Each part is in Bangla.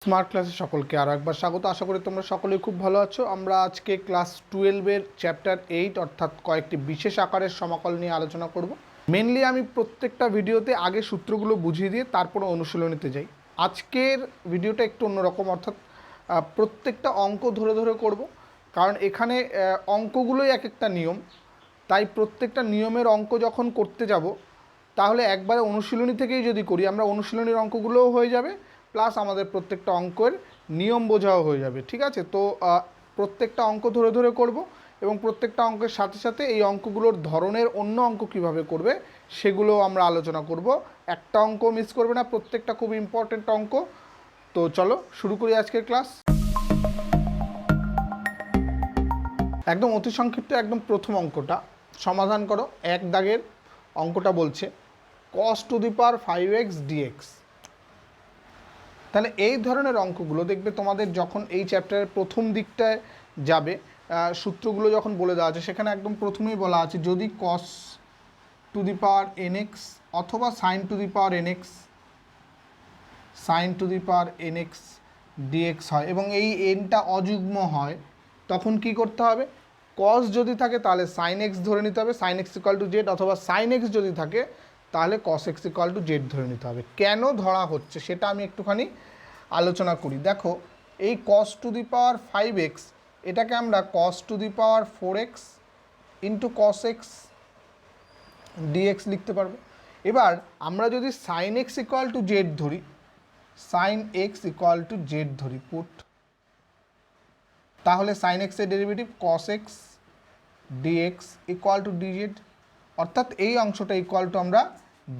স্মার্ট ক্লাসে সকলকে আরও একবার স্বাগত। আশা করি তোমরা সকলেই খুব ভালো আছো। আমরা আজকে ক্লাস 12-এর চ্যাপ্টার 8 অর্থাৎ কয়েকটি বিশেষ আকারের সমাকল নিয়ে আলোচনা করব। মেনলি আমি প্রত্যেকটা ভিডিওতে আগে সূত্রগুলো বুঝিয়ে দিয়ে তারপরে অনুশীলনীতে যাই। আজকের ভিডিওটা একটু অন্যরকম, অর্থাৎ প্রত্যেকটা অঙ্ক ধরে ধরে করব, কারণ এখানে অঙ্কগুলোই এক একটা নিয়ম। তাই প্রত্যেকটা নিয়মের অঙ্ক যখন করতে যাব তাহলে একবারে অনুশীলনী থেকেই যদি করি আমরা, অনুশীলনীর অঙ্কগুলোও হয়ে যাবে, প্লাস আমাদের প্রত্যেকটা অঙ্কের নিয়ম বোঝাও হয়ে যাবে। ঠিক আছে, তো প্রত্যেকটা অঙ্ক ধরে ধরে করব এবং প্রত্যেকটা অঙ্কের সাথে সাথে এই অঙ্কগুলোর ধরনের অন্য অঙ্ক কিভাবে করবে সেগুলো আমরা আলোচনা করব। একটা অঙ্ক মিস করবে না, প্রত্যেকটা খুব ইম্পর্টেন্ট অঙ্ক। তো চলো শুরু করি আজকের ক্লাস। একদম অতি সংক্ষিপ্ত একদম প্রথম অঙ্কটা সমাধান করো। এক দাগের অঙ্কটা বলছে cos two the power 5x dx। তাহলে এই ধরনের অঙ্কগুলো দেখবে তোমাদের যখন এই চ্যাপ্টারের প্রথম দিকটায় যাবে, সূত্রগুলো যখন বলে দেওয়া আছে সেখানে একদম প্রথমেই বলা আছে যদি cos two the power nx অথবা sin two the power nx dx হয় এবং এই nটা অযুগ্ম হয়, তখন কি করতে হবে? cos যদি থাকে তাহলে sin x ধরে নিতে হবে, sin x equal to Z, অথবা sin x যদি থাকে তাহলে cos x equal to Z ধরে নিতে হবে। কেন ধরা হচ্ছে সেটা আমি একটুখানি আলোচনা করি। দেখো, এই cos two the power 5x এটাকে আমরা cos two the power 4x into cos x dx লিখতে পারবো। এবার আমরা যদি sin x equal to Z ধরি, sin x equal to Z ধরি পুট, তাহলে sin x এর derivative cos x dx equal to dz, অর্থাৎ এই অংশটা ইকুয়াল টু আমরা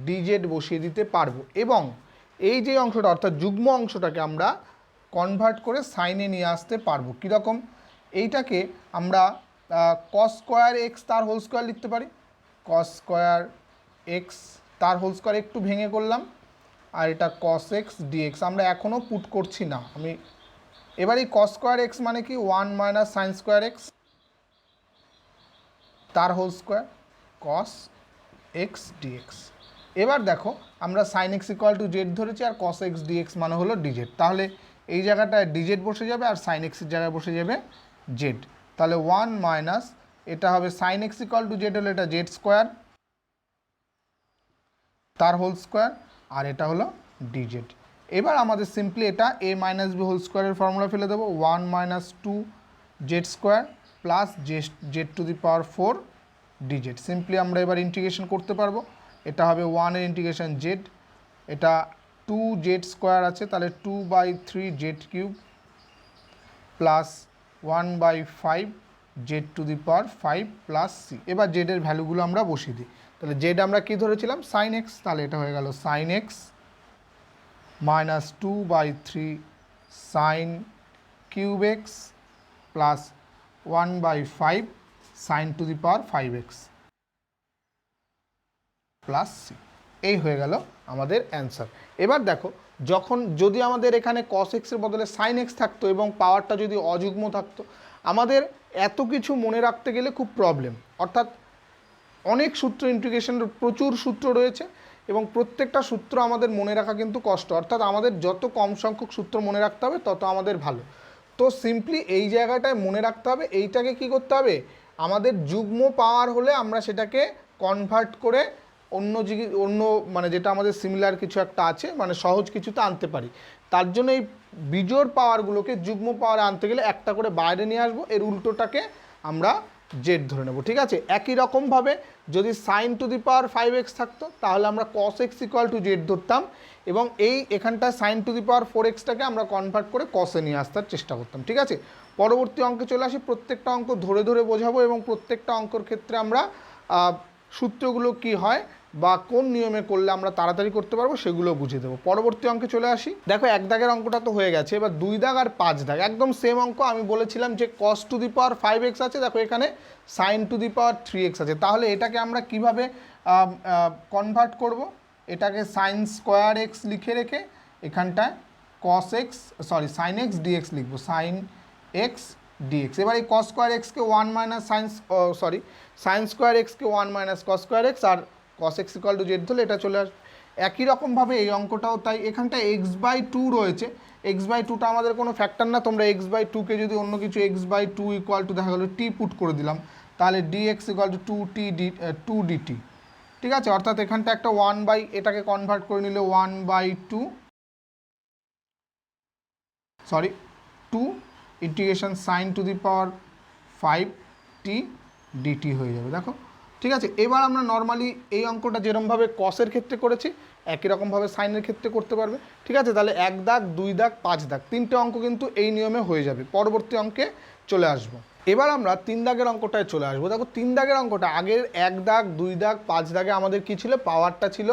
dz বসিয়ে দিতে পারবো এবং এই যে অংশটা অর্থাৎ যুগ্ম অংশটাকে আমরা কনভার্ট করে সাইনে নিয়ে আসতে পারবো। কীরকম? এইটাকে আমরা cos স্কোয়ার এক্স তার হোল স্কোয়ার লিখতে পারি, cos স্কোয়ার এক্স তার হোল স্কোয়ার একটু ভেঙে করলাম, আর এটা cos x dx আমরা এখনও পুট করছি না। আমি এবার এই cos স্কোয়ার এক্স মানে কি 1 মাইনাস সাইন স্কোয়ার এক্স তার whole square cos x dx। এবার দেখো আমরা sin x equal to z ধরেছি আর cos x dx মানে হলো dz, তাহলে এই জায়গাটায় dz বসে যাবে আর sin x এর জায়গায় বসে যাবে z। তাহলে 1 মাইনাস এটা হবে sin x equal to Z, হলো এটা জেড স্কোয়ার তার হোল স্কোয়ার আর এটা হলো dz। এবার আমাদের সিম্পলি এটা a মাইনাস বি হোল স্কোয়ারের ফর্মুলা ফেলে দেবো, 1 minus 2 z square plus z to the power 4 dz। Simply আমরা এবার ইন্টিগ্রেশন করতে পারবো। এটা হবে 1 এর ইন্টিগ্রেশন জেড, এটা 2 জেড স্কোয়ার আছে তাহলে 2/3 z cube plus 1/5 z to the power 5 plus c. এবার জেডের ভ্যালুগুলো আমরা বসিয়ে দিই। তাহলে জেড আমরা কী ধরেছিলাম? সাইন এক্স, তাহলে এটা হয়ে গেল sine x minus 2/3 sine cube x plus 1/5 sine to the power 5x plus c. এই হয়ে গেল আমাদের অ্যান্সার। এবার দেখো, যদি আমাদের এখানে cos x এর বদলে sin x থাকতো এবং পাওয়ারটা যদি অযুগ্ম থাকতো, আমাদের এত কিছু মনে রাখতে গেলে খুব প্রবলেম, অর্থাৎ অনেক সূত্র, ইন্টিগ্রেশনের প্রচুর সূত্র রয়েছে এবং প্রত্যেকটা সূত্র আমাদের মনে রাখা কিন্তু কষ্ট, অর্থাৎ আমাদের যত কম সংখ্যক সূত্র মনে রাখতে হবে তত আমাদের ভালো। তো সিম্পলি এই জায়গাটায় মনে রাখতে হবে, এইটাকে কি করতে হবে? আমাদের যুগ্ম পাওয়ার হলে আমরা সেটাকে কনভার্ট করে অন্য মানে যেটা আমাদের সিমিলার কিছু একটা আছে, মানে সহজ কিছুতে আনতে পারি। তার জন্য এই বিজোড় পাওয়ারগুলোকে যুগ্ম পাওয়ারে আনতে গেলে একটা করে বাইরে নিয়ে আসবো, এর উল্টোটাকে আমরা জেড ধরে নেব। ঠিক আছে, একই রকমভাবে যদি sign to the power 5x থাকতো তাহলে আমরা cos x equal to Z ধরতাম এবং এখানটায় সাইন টু দি পাওয়ার 4xটাকে আমরা কনভার্ট করে কসে নিয়ে আসার চেষ্টা করতাম। ঠিক আছে, পরবর্তী অঙ্কে চলে আসি। প্রত্যেকটা অঙ্ক ধরে ধরে বোঝাবো এবং প্রত্যেকটা অঙ্কের ক্ষেত্রে আমরা সূত্রগুলো কি হয় বা কোন নিয়মে করলে আমরা তাড়াতাড়ি করতে পারবো সেগুলো বুঝিয়ে দেবো। পরবর্তী অঙ্কে চলে আসি। দেখো, এক দাগের অঙ্কটা তো হয়ে গেছে, এবার 2 দাগ আর 5 দাগ একদম সেম অঙ্ক। আমি বলেছিলাম যে cos two the power 5x আছে, দেখো এখানে sin two the power 3x আছে, তাহলে এটাকে আমরা কিভাবে কনভার্ট করব? এটাকে sin স্কোয়ার x লিখে রেখে এখানটায় sin x dx লিখবো, sin x dx। এবার এই cos স্কোয়ার এক্সকে 1 মাইনাস sin স্কোয়ার এক্সকে 1 মাইনাস cos স্কোয়ার এক্স আর cos x equal to z ধরলে এটা চলে আসবে। একই রকমভাবে এই অঙ্কটাও তাই, এখানটা x/2 রয়েছে, এক্স বাই টুটা আমাদের কোনো ফ্যাক্টর না, তোমরা এক্স বাই টুকে যদি অন্য কিছু x by two equal to দেখা গেলো টি পুট করে দিলাম, তাহলে dx equal to two dt. ঠিক আছে, অর্থাৎ এখানটা একটা 1 বাই এটাকে কনভার্ট করে নিলে 1 বাই 2 integration sine to the power 5t dt হয়ে যাবে। দেখো ঠিক আছে, এবার আমরা নর্মালি এই অঙ্কটা যেরকমভাবে কসের ক্ষেত্রে করেছি একই রকমভাবে সাইনের ক্ষেত্রে করতে পারবে। ঠিক আছে, তাহলে 1 দাগ 2 দাগ 5 দাগ 3টে অঙ্ক কিন্তু এই নিয়মে হয়ে যাবে। পরবর্তী অঙ্কে চলে আসবো। এবার আমরা 3 দাগের অঙ্কটায় চলে আসবো। দেখো 3 দাগের অঙ্কটা আগের 1 দাগ 2 দাগ 5 দাগে আমাদের কি ছিল, পাওয়ারটা ছিল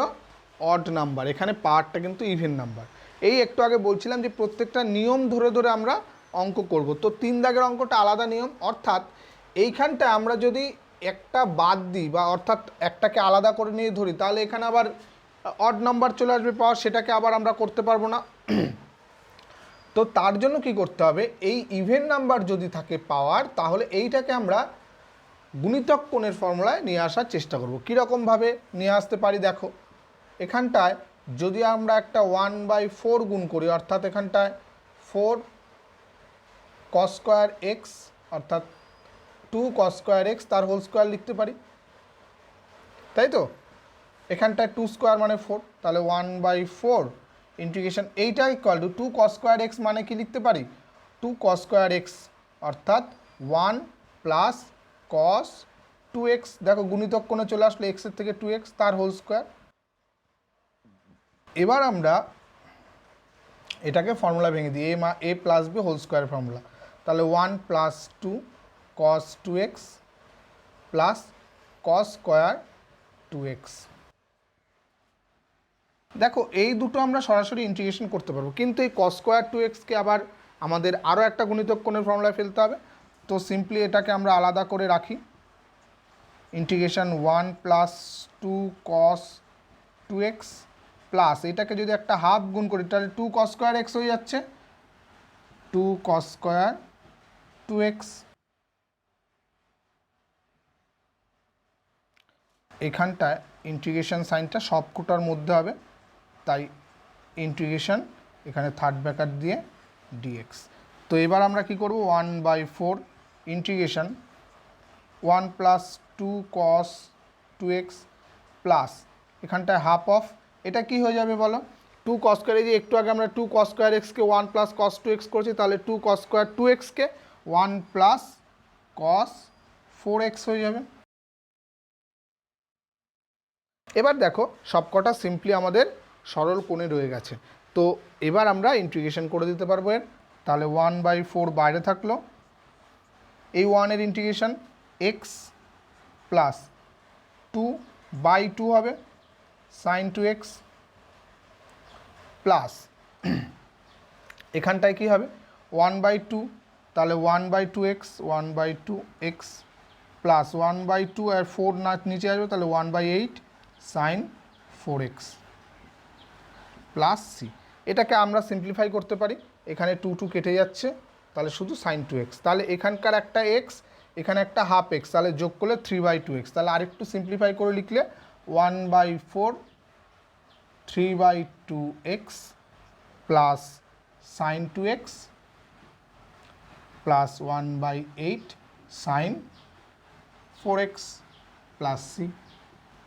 অড নাম্বার, এখানে পাওয়ারটা কিন্তু ইভেন নাম্বার। এই একটু আগে বলছিলাম যে প্রত্যেকটা নিয়ম ধরে ধরে আমরা অঙ্ক করব। তো 3 দাগের অঙ্কটা আলাদা নিয়ম, অর্থাৎ এইখানটা আমরা যদি একটা বাদ দিই বা অর্থাৎ একটাকে আলাদা করে নিয়ে ধরি, তাহলে এখানে আবার অড নাম্বার চলে আসবে পাওয়ার, সেটাকে আবার আমরা করতে পারবো না। তো তার জন্য কি করতে হবে, এই ইভেন নাম্বার যদি থাকে পাওয়ার, তাহলে এইটাকে আমরা গুণিতক কোণের ফর্মুলায় নিয়ে আসার চেষ্টা করব। কীরকমভাবে নিয়ে আসতে পারি দেখো, এখানটায় যদি আমরা একটা 1/4 গুণ করি, অর্থাৎ এখানটায় 4 cos স্কোয়ার এক্স অর্থাৎ 2 cos স্কোয়ার এক্স তার হোল স্কোয়ার লিখতে পারি, তাই তো। এখানটায় 2 স্কোয়ার মানে 4, তাহলে 1/4 ইন্টিগ্রেশন এইটা equal to 2 cos square x মানে কি লিখতে পারি, 2 cos স্কোয়ার এক্স অর্থাৎ 1 প্লাস cos 2x। দেখো গুণিতক কোণে চলে আসলো, এক্সের থেকে 2x তার হোল স্কোয়ার। এবার আমরা এটাকে ফর্মুলা ভেঙে দিই, a plus b whole square formula, তাহলে 1 plus 2 cos 2x plus cos square 2x। দেখো এই দুটো আমরা সরাসরি ইন্টিগ্রেশন করতে পারবো, কিন্তু এই cos স্কোয়ার 2xকে আবার আমাদের আরও একটা গুণিতক কোণের ফর্মুলায় ফেলতে হবে। তো সিম্পলি এটাকে আমরা আলাদা করে রাখি, integration 1 plus 2 cos 2x plus এটাকে যদি একটা হাফ গুণ করি, তাহলে 2 cos স্কোয়ার এক্স হয়ে যাচ্ছে, 2 cos স্কোয়ার 2x। এখানটায় ইন্টিগ্রেশন সাইনটা সবকটার মধ্যে হবে, তাই ইন্টিগ্রেশন এখানে থার্ড ব্র্যাকেট দিয়ে dx। তো এবার আমরা কি করব, 1/4 integration 1 plus 2 cos 2x plus এখানটায় হাফ অফ, এটা কি হয়ে যাবে বলো, 2 cos স্কোয়ার, এই যে একটু আগে আমরা 2 cos স্কোয়ার এক্সকে 1 প্লাস cos 2x করেছি, তাহলে 2 cos স্কোয়ার 2xকে 1 প্লাস cos 4x হয়ে যাবে। এবার দেখো সবকটা সিম্পলি আমাদের সরল কোণে রয়ে গেছে। তো এবার আমরা ইন্টিগ্রেশন করে দিতে পারবো এর, তাহলে 1/4 বাইরে থাকলো, এই 1 এর ইন্টিগ্রেশন x প্লাস 2/2 হবে sin 2x প্লাস এখানটায় কি হবে 1/2, তাহলে 1/2x 1/2x প্লাস 1/2 আর 4 না নিচে আসবে, তাহলে 1/8 sin 4x প্লাস c। এটাকে আমরা সিম্পলিফাই করতে পারি, এখানে 2 কেটে যাচ্ছে, তাহলে শুধু sin 2x, তাহলে এখানকার একটা x এখানে একটা হাফ x, তাহলে যোগ করলে 3/2x। তাহলে আরেকটু সিম্পলিফাই করে লিখলে 1/4 3/2x plus sin 2x plus 1/8 sin 4x plus c।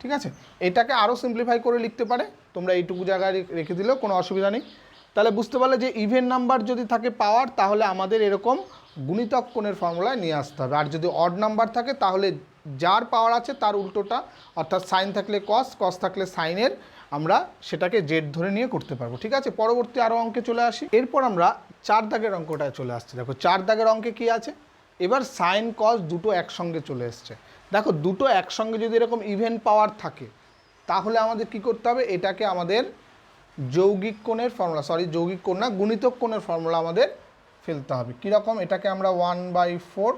ঠিক আছে, এটাকে আরও সিম্পলিফাই করে লিখতে পারে, তোমরা এইটুকু জায়গায় রেখে দিলেও কোনো অসুবিধা নেই। তাহলে বুঝতে পারলে যে ইভেন নাম্বার যদি থাকে পাওয়ার, তাহলে আমাদের এরকম গুণিতক কোণের ফর্মুলায় নিয়ে আসতে হবে, আর যদি অড নাম্বার থাকে তাহলে যার পাওয়ার আছে তার উল্টোটা, অর্থাৎ সাইন থাকলে কস, কস থাকলে সাইনের আমরা সেটাকে জেড ধরে নিয়ে করতে পারবো। ঠিক আছে, পরবর্তী আরও অঙ্কে চলে আসি। এরপর আমরা 4 দাগের অঙ্কটায় চলে আসছি। দেখো 4 দাগের অঙ্কে কি আছে, এবার সাইন কস দুটো একসঙ্গে চলে এসছে। দেখো দুটো একসঙ্গে যদি এরকম ইভেন পাওয়ার থাকে, তাহলে আমাদের কি করতে হবে, এটাকে আমাদের যৌগিক কোণের ফর্মুলা, যৌগিক কোণ না, গুণিতক কোণের ফর্মুলা আমাদের ফেলতে হবে। কীরকম, এটাকে আমরা 1/4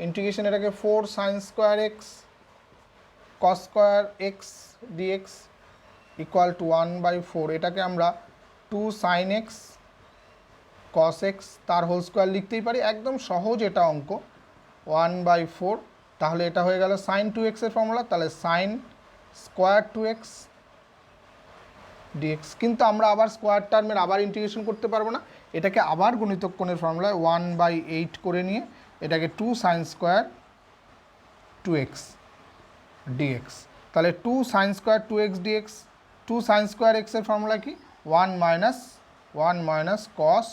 ইন্টিগ্রেশন এটাকে 4 sin square x cos square x dx equal two 1/4, এটাকে আমরা 2 sin x cos x তার হোল স্কোয়ার লিখতেই পারি, একদম সহজ এটা অঙ্ক। 1/4, তাহলে এটা হয়ে গেল sin 2x এর ফর্মুলা, তাহলে sin স্কোয়ার 2x dx। কিন্তু আমরা আবার স্কোয়ার টার্মের আবার ইন্টিগ্রেশন করতে পারবো না, এটাকে আবার গুণিতক কোণের ফর্মুলায় 1/8 করে নিয়ে এটাকে 2 sin স্কোয়ার 2x dx, তাহলে 2 sin square 2x dx, 2 sin square x এর ফর্মুলা কি 1 মাইনাস cos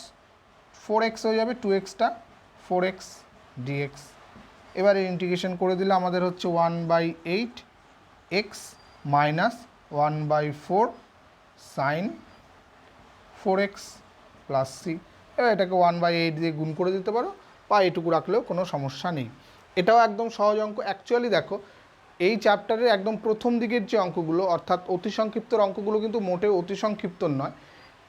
4x হয়ে যাবে, 2xটা 4x dx। এবারে ইন্টিগ্রেশন করে দিলে আমাদের হচ্ছে 1/8 x minus 1/4 sin 4x plus c। এবার এটাকে 1/8 দিয়ে গুণ করে দিতে পারো বা এটুকু রাখলেও কোনো সমস্যা নেই। এটাও একদম সহজ অঙ্ক। অ্যাকচুয়ালি দেখো এই চ্যাপ্টারের একদম প্রথম দিকের যে অঙ্কগুলো অর্থাৎ অতি সংক্ষিপ্তর অঙ্কগুলো কিন্তু মোটেও অতি সংক্ষিপ্ত নয়,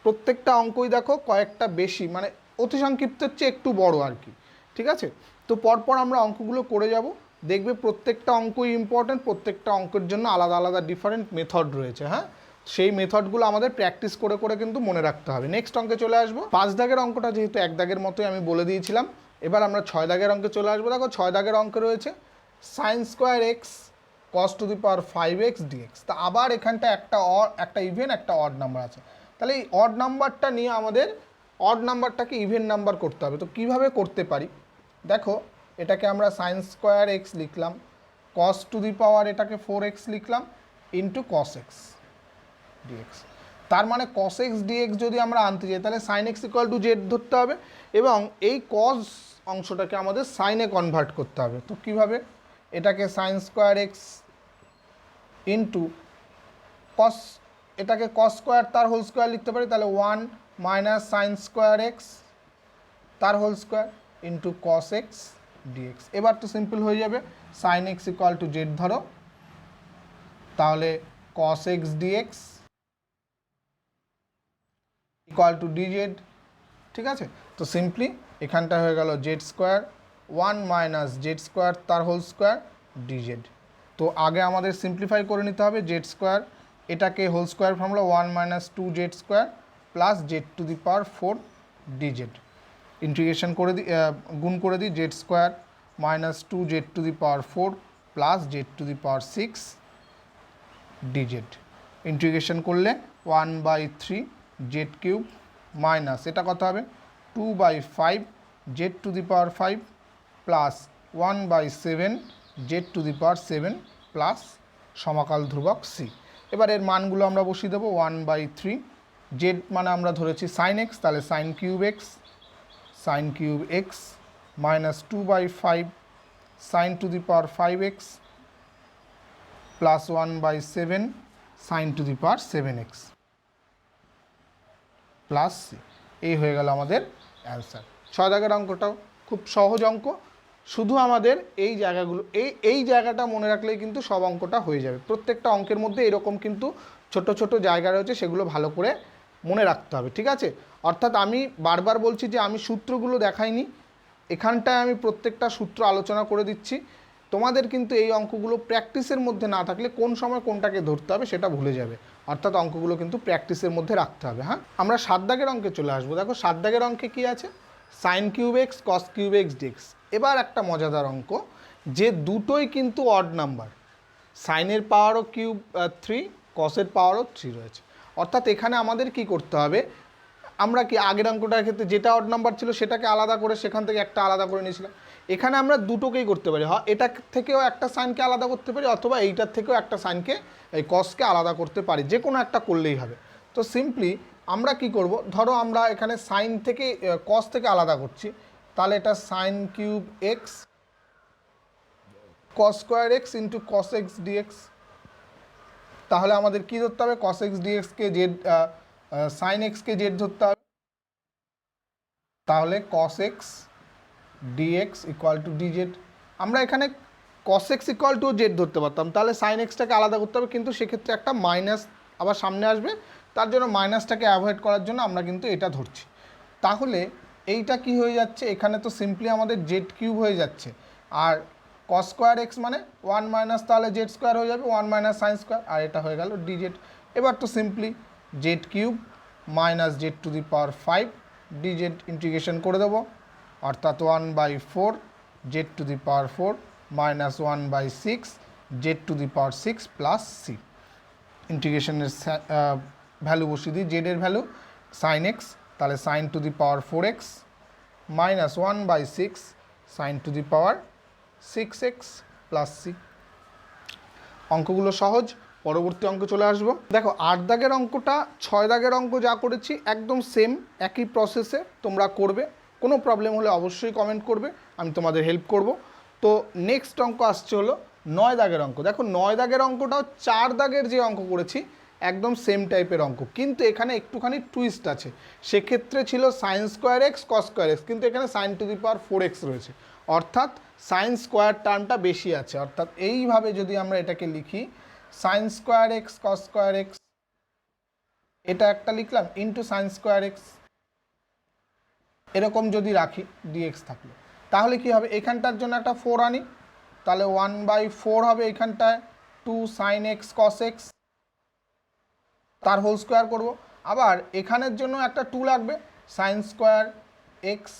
প্রত্যেকটা অঙ্কই দেখো কয়েকটা বেশি মানে অতি সংক্ষিপ্তের চেয়ে একটু বড় আর কি, ঠিক আছে। তো পরপর আমরা অঙ্কগুলো করে যাব, দেখবে প্রত্যেকটা অঙ্কই ইম্পর্ট্যান্ট, প্রত্যেকটা অঙ্কের জন্য আলাদা আলাদা ডিফারেন্ট মেথড রয়েছে। হ্যাঁ, সেই মেথডগুলো আমাদের প্র্যাকটিস করে করে কিন্তু মনে রাখতে হবে। নেক্সট অঙ্কে চলে আসবো। 5 দাগের অঙ্কটা যেহেতু 1 দাগের মতোই আমি বলে দিয়েছিলাম, এবার আমরা 6 দাগের অঙ্কে চলে আসবো। দেখো 6 দাগের অঙ্কে রয়েছে sin square x cos two the power 5x dx। তা আবার এখানটা একটা ইভেন একটা অড নাম্বার আছে, তাহলে এই অড নাম্বারটা নিয়ে আমাদের অড নাম্বারটাকে ইভেন নাম্বার করতে হবে। তো কিভাবে করতে পারি দেখো, এটাকে আমরা sin স্কোয়ার এক্স লিখলাম, cos টু দি পাওয়ার এটাকে 4x লিখলাম ইন্টু cos x dx। তার মানে cos x dx যদি আমরা আনতে যাই তাহলে sin x equal to z ধরতে হবে এবং এই cos অংশটাকে আমাদের সাইনে কনভার্ট করতে হবে। তো কিভাবে, এটাকে sin square x into cos, এটাকে cos স্কোয়ার তার হোল স্কোয়ার লিখতে পারি, তাহলে 1 মাইনাস sin স্কোয়ার এক্স তার whole square into cos x dx। এবার তো সিম্পল হয়ে যাবে, sin x equal to z ধরো, তাহলে cos x dx equal to dz, ঠিক আছে। তো সিম্পলি এখানটা হয়ে গেল z square 1 minus z square তার হোল স্কোয়ার dz। তো আগে আমাদের সিম্পলিফাই করে নিতে হবে জেড স্কোয়ার, এটাকে whole square formula 1 minus 2 z square plus z to the power 4 dz। Integration করে দিই, গুণ করে দিই z square minus 2 z to the power 4 plus z to the power 6 dz। Integration করলে 1/3 জেড কিউব মাইনাস এটা কত হবে 2/5 z to the power 5 plus 1/7 z to the power 7 plus সমাকাল ধ্রুবক c। এবার এর মানগুলো আমরা বসিয়ে দেবো, 1/3 জেড মানে আমরা ধরেছি sin x, তাহলে sin cube x minus 2/5 sin two the power 5x plus 1/7 sin two the power 7x plus c। এই হয়ে গেল আমাদের অ্যান্সার। 6 দাগের অঙ্কটাও খুব সহজ অঙ্ক, শুধু আমাদের এই জায়গাগুলো এই জায়গাটা মনে রাখলেই কিন্তু সব অঙ্কটা হয়ে যাবে। প্রত্যেকটা অঙ্কের মধ্যে এরকম কিন্তু ছোট ছোট জায়গা রয়েছে, সেগুলো ভালো করে মনে রাখতে হবে, ঠিক আছে। অর্থাৎ আমি বারবার বলছি যে আমি সূত্রগুলো দেখাইনি, এখানটায় আমি প্রত্যেকটা সূত্র আলোচনা করে দিচ্ছি। তোমাদের কিন্তু এই অঙ্কগুলো প্র্যাকটিসের মধ্যে না থাকলে কোন সময় কোনটাকে ধরতে হবে সেটা ভুলে যাবে, অর্থাৎ অঙ্কগুলো কিন্তু প্র্যাকটিসের মধ্যে রাখতে হবে। হ্যাঁ, আমরা 7 দাগের অঙ্কে চলে আসবো। দেখো 7 দাগের অঙ্কে কী আছে, sin cube x cos cube x dx। এবার একটা মজাদার অঙ্ক, যে দুটোই কিন্তু অড নাম্বার, সাইনের পাওয়ারও কিউব 3 কসের পাওয়ারও 3 রয়েছে। অর্থাৎ এখানে আমাদের কি করতে হবে, আমরা কি আগের অঙ্কটার ক্ষেত্রে যেটা অড নাম্বার ছিল সেটাকে আলাদা করে সেখান থেকে একটা আলাদা করে নিয়েছিলাম, এখানে আমরা দুটোকেই করতে পারি। হয় এটা থেকেও একটা সাইনকে আলাদা করতে পারি অথবা এইটার থেকেও একটা সাইনকে এই কসকে আলাদা করতে পারি, যে কোনো একটা করলেই হবে। তো সিম্পলি আমরা কি করব, ধরো আমরা এখানে সাইন থেকে কস থেকে আলাদা করছি, তাহলে এটা sine cube x cos square x into cos x dx. তাহলে আমাদের কী ধরতে হবে, কস এক্স ডিএক্সকে জেড, সাইন এক্সকে জেড ধরতে হবে, তাহলে cos x dx equal to dz. আমরা এখানে cos x equal to z ধরতে পারতাম, তাহলে সাইন এক্সটাকে আলাদা করতে হবে, কিন্তু সেক্ষেত্রে একটা মাইনাস আবার সামনে আসবে, তার জন্য মাইনাসটাকে অ্যাভয়েড করার জন্য আমরা কিন্তু এটা ধরছি। তাহলে এইটা কি হয়ে যাচ্ছে, এখানে তো সিম্পলি আমাদের জেড কিউব হয়ে যাচ্ছে, আর কস স্কোয়ার এক্স মানে 1 মাইনাস, তাহলে জেড স্কোয়ার হয়ে যাবে 1 মাইনাস সাইন স্কোয়ার, আর এটা হয়ে গেল ডিজেড। এবার তো simply z cube minus z to the power 5 dz integration করে দেবো, অর্থাৎ 1/4 z to the power 4 minus 1/6 z to the power 6 plus c. ইন্টিগ্রেশনের ভ্যালু বসিয়ে দিই, জেডের ভ্যালু সাইন এক্স তাহলে sine to the power 4x minus 1/6 sine to the power 6x plus c. অঙ্কগুলো সহজ, পরবর্তী অঙ্ক চলে আসবো। দেখো 8 দাগের অঙ্কটা 6 দাগের অঙ্ক যা করেছি একদম সেম, একই প্রসেসে তোমরা করবে। কোনো প্রবলেম হলে অবশ্যই কমেন্ট করবে, আমি তোমাদের হেল্প করব। তো নেক্সট অঙ্ক আসছে হলো 9 দাগের অঙ্ক। দেখো 9 দাগের অঙ্কটাও 4 দাগের যে অঙ্ক করেছি একদম সেম টাইপের অঙ্ক, কিন্তু এখানে একটুখানি টুইস্ট আছে। সেক্ষেত্রে ছিল sign square x cos square x, কিন্তু এখানে sign to the power 4x রয়েছে, অর্থাৎ সাইন স্কোয়ার টার্মটা বেশি আছে। অর্থাৎ এইভাবে যদি আমরা এটাকে লিখি sign square x cos square x, এটা একটা লিখলাম ইন্টু সাইন স্কোয়ার এক্স, এরকম যদি রাখি ডিএক্স থাকলে, তাহলে কি হবে, এখানটার জন্য একটা 4 আনি, তাহলে 1/4 হবে এখানটায় 2 সাইন এক্স কস এক্স, তার হোল স্কোয়ার করবো। আবার এখানের জন্য একটা 2 লাগবে, সাইন স্কোয়ার এক্স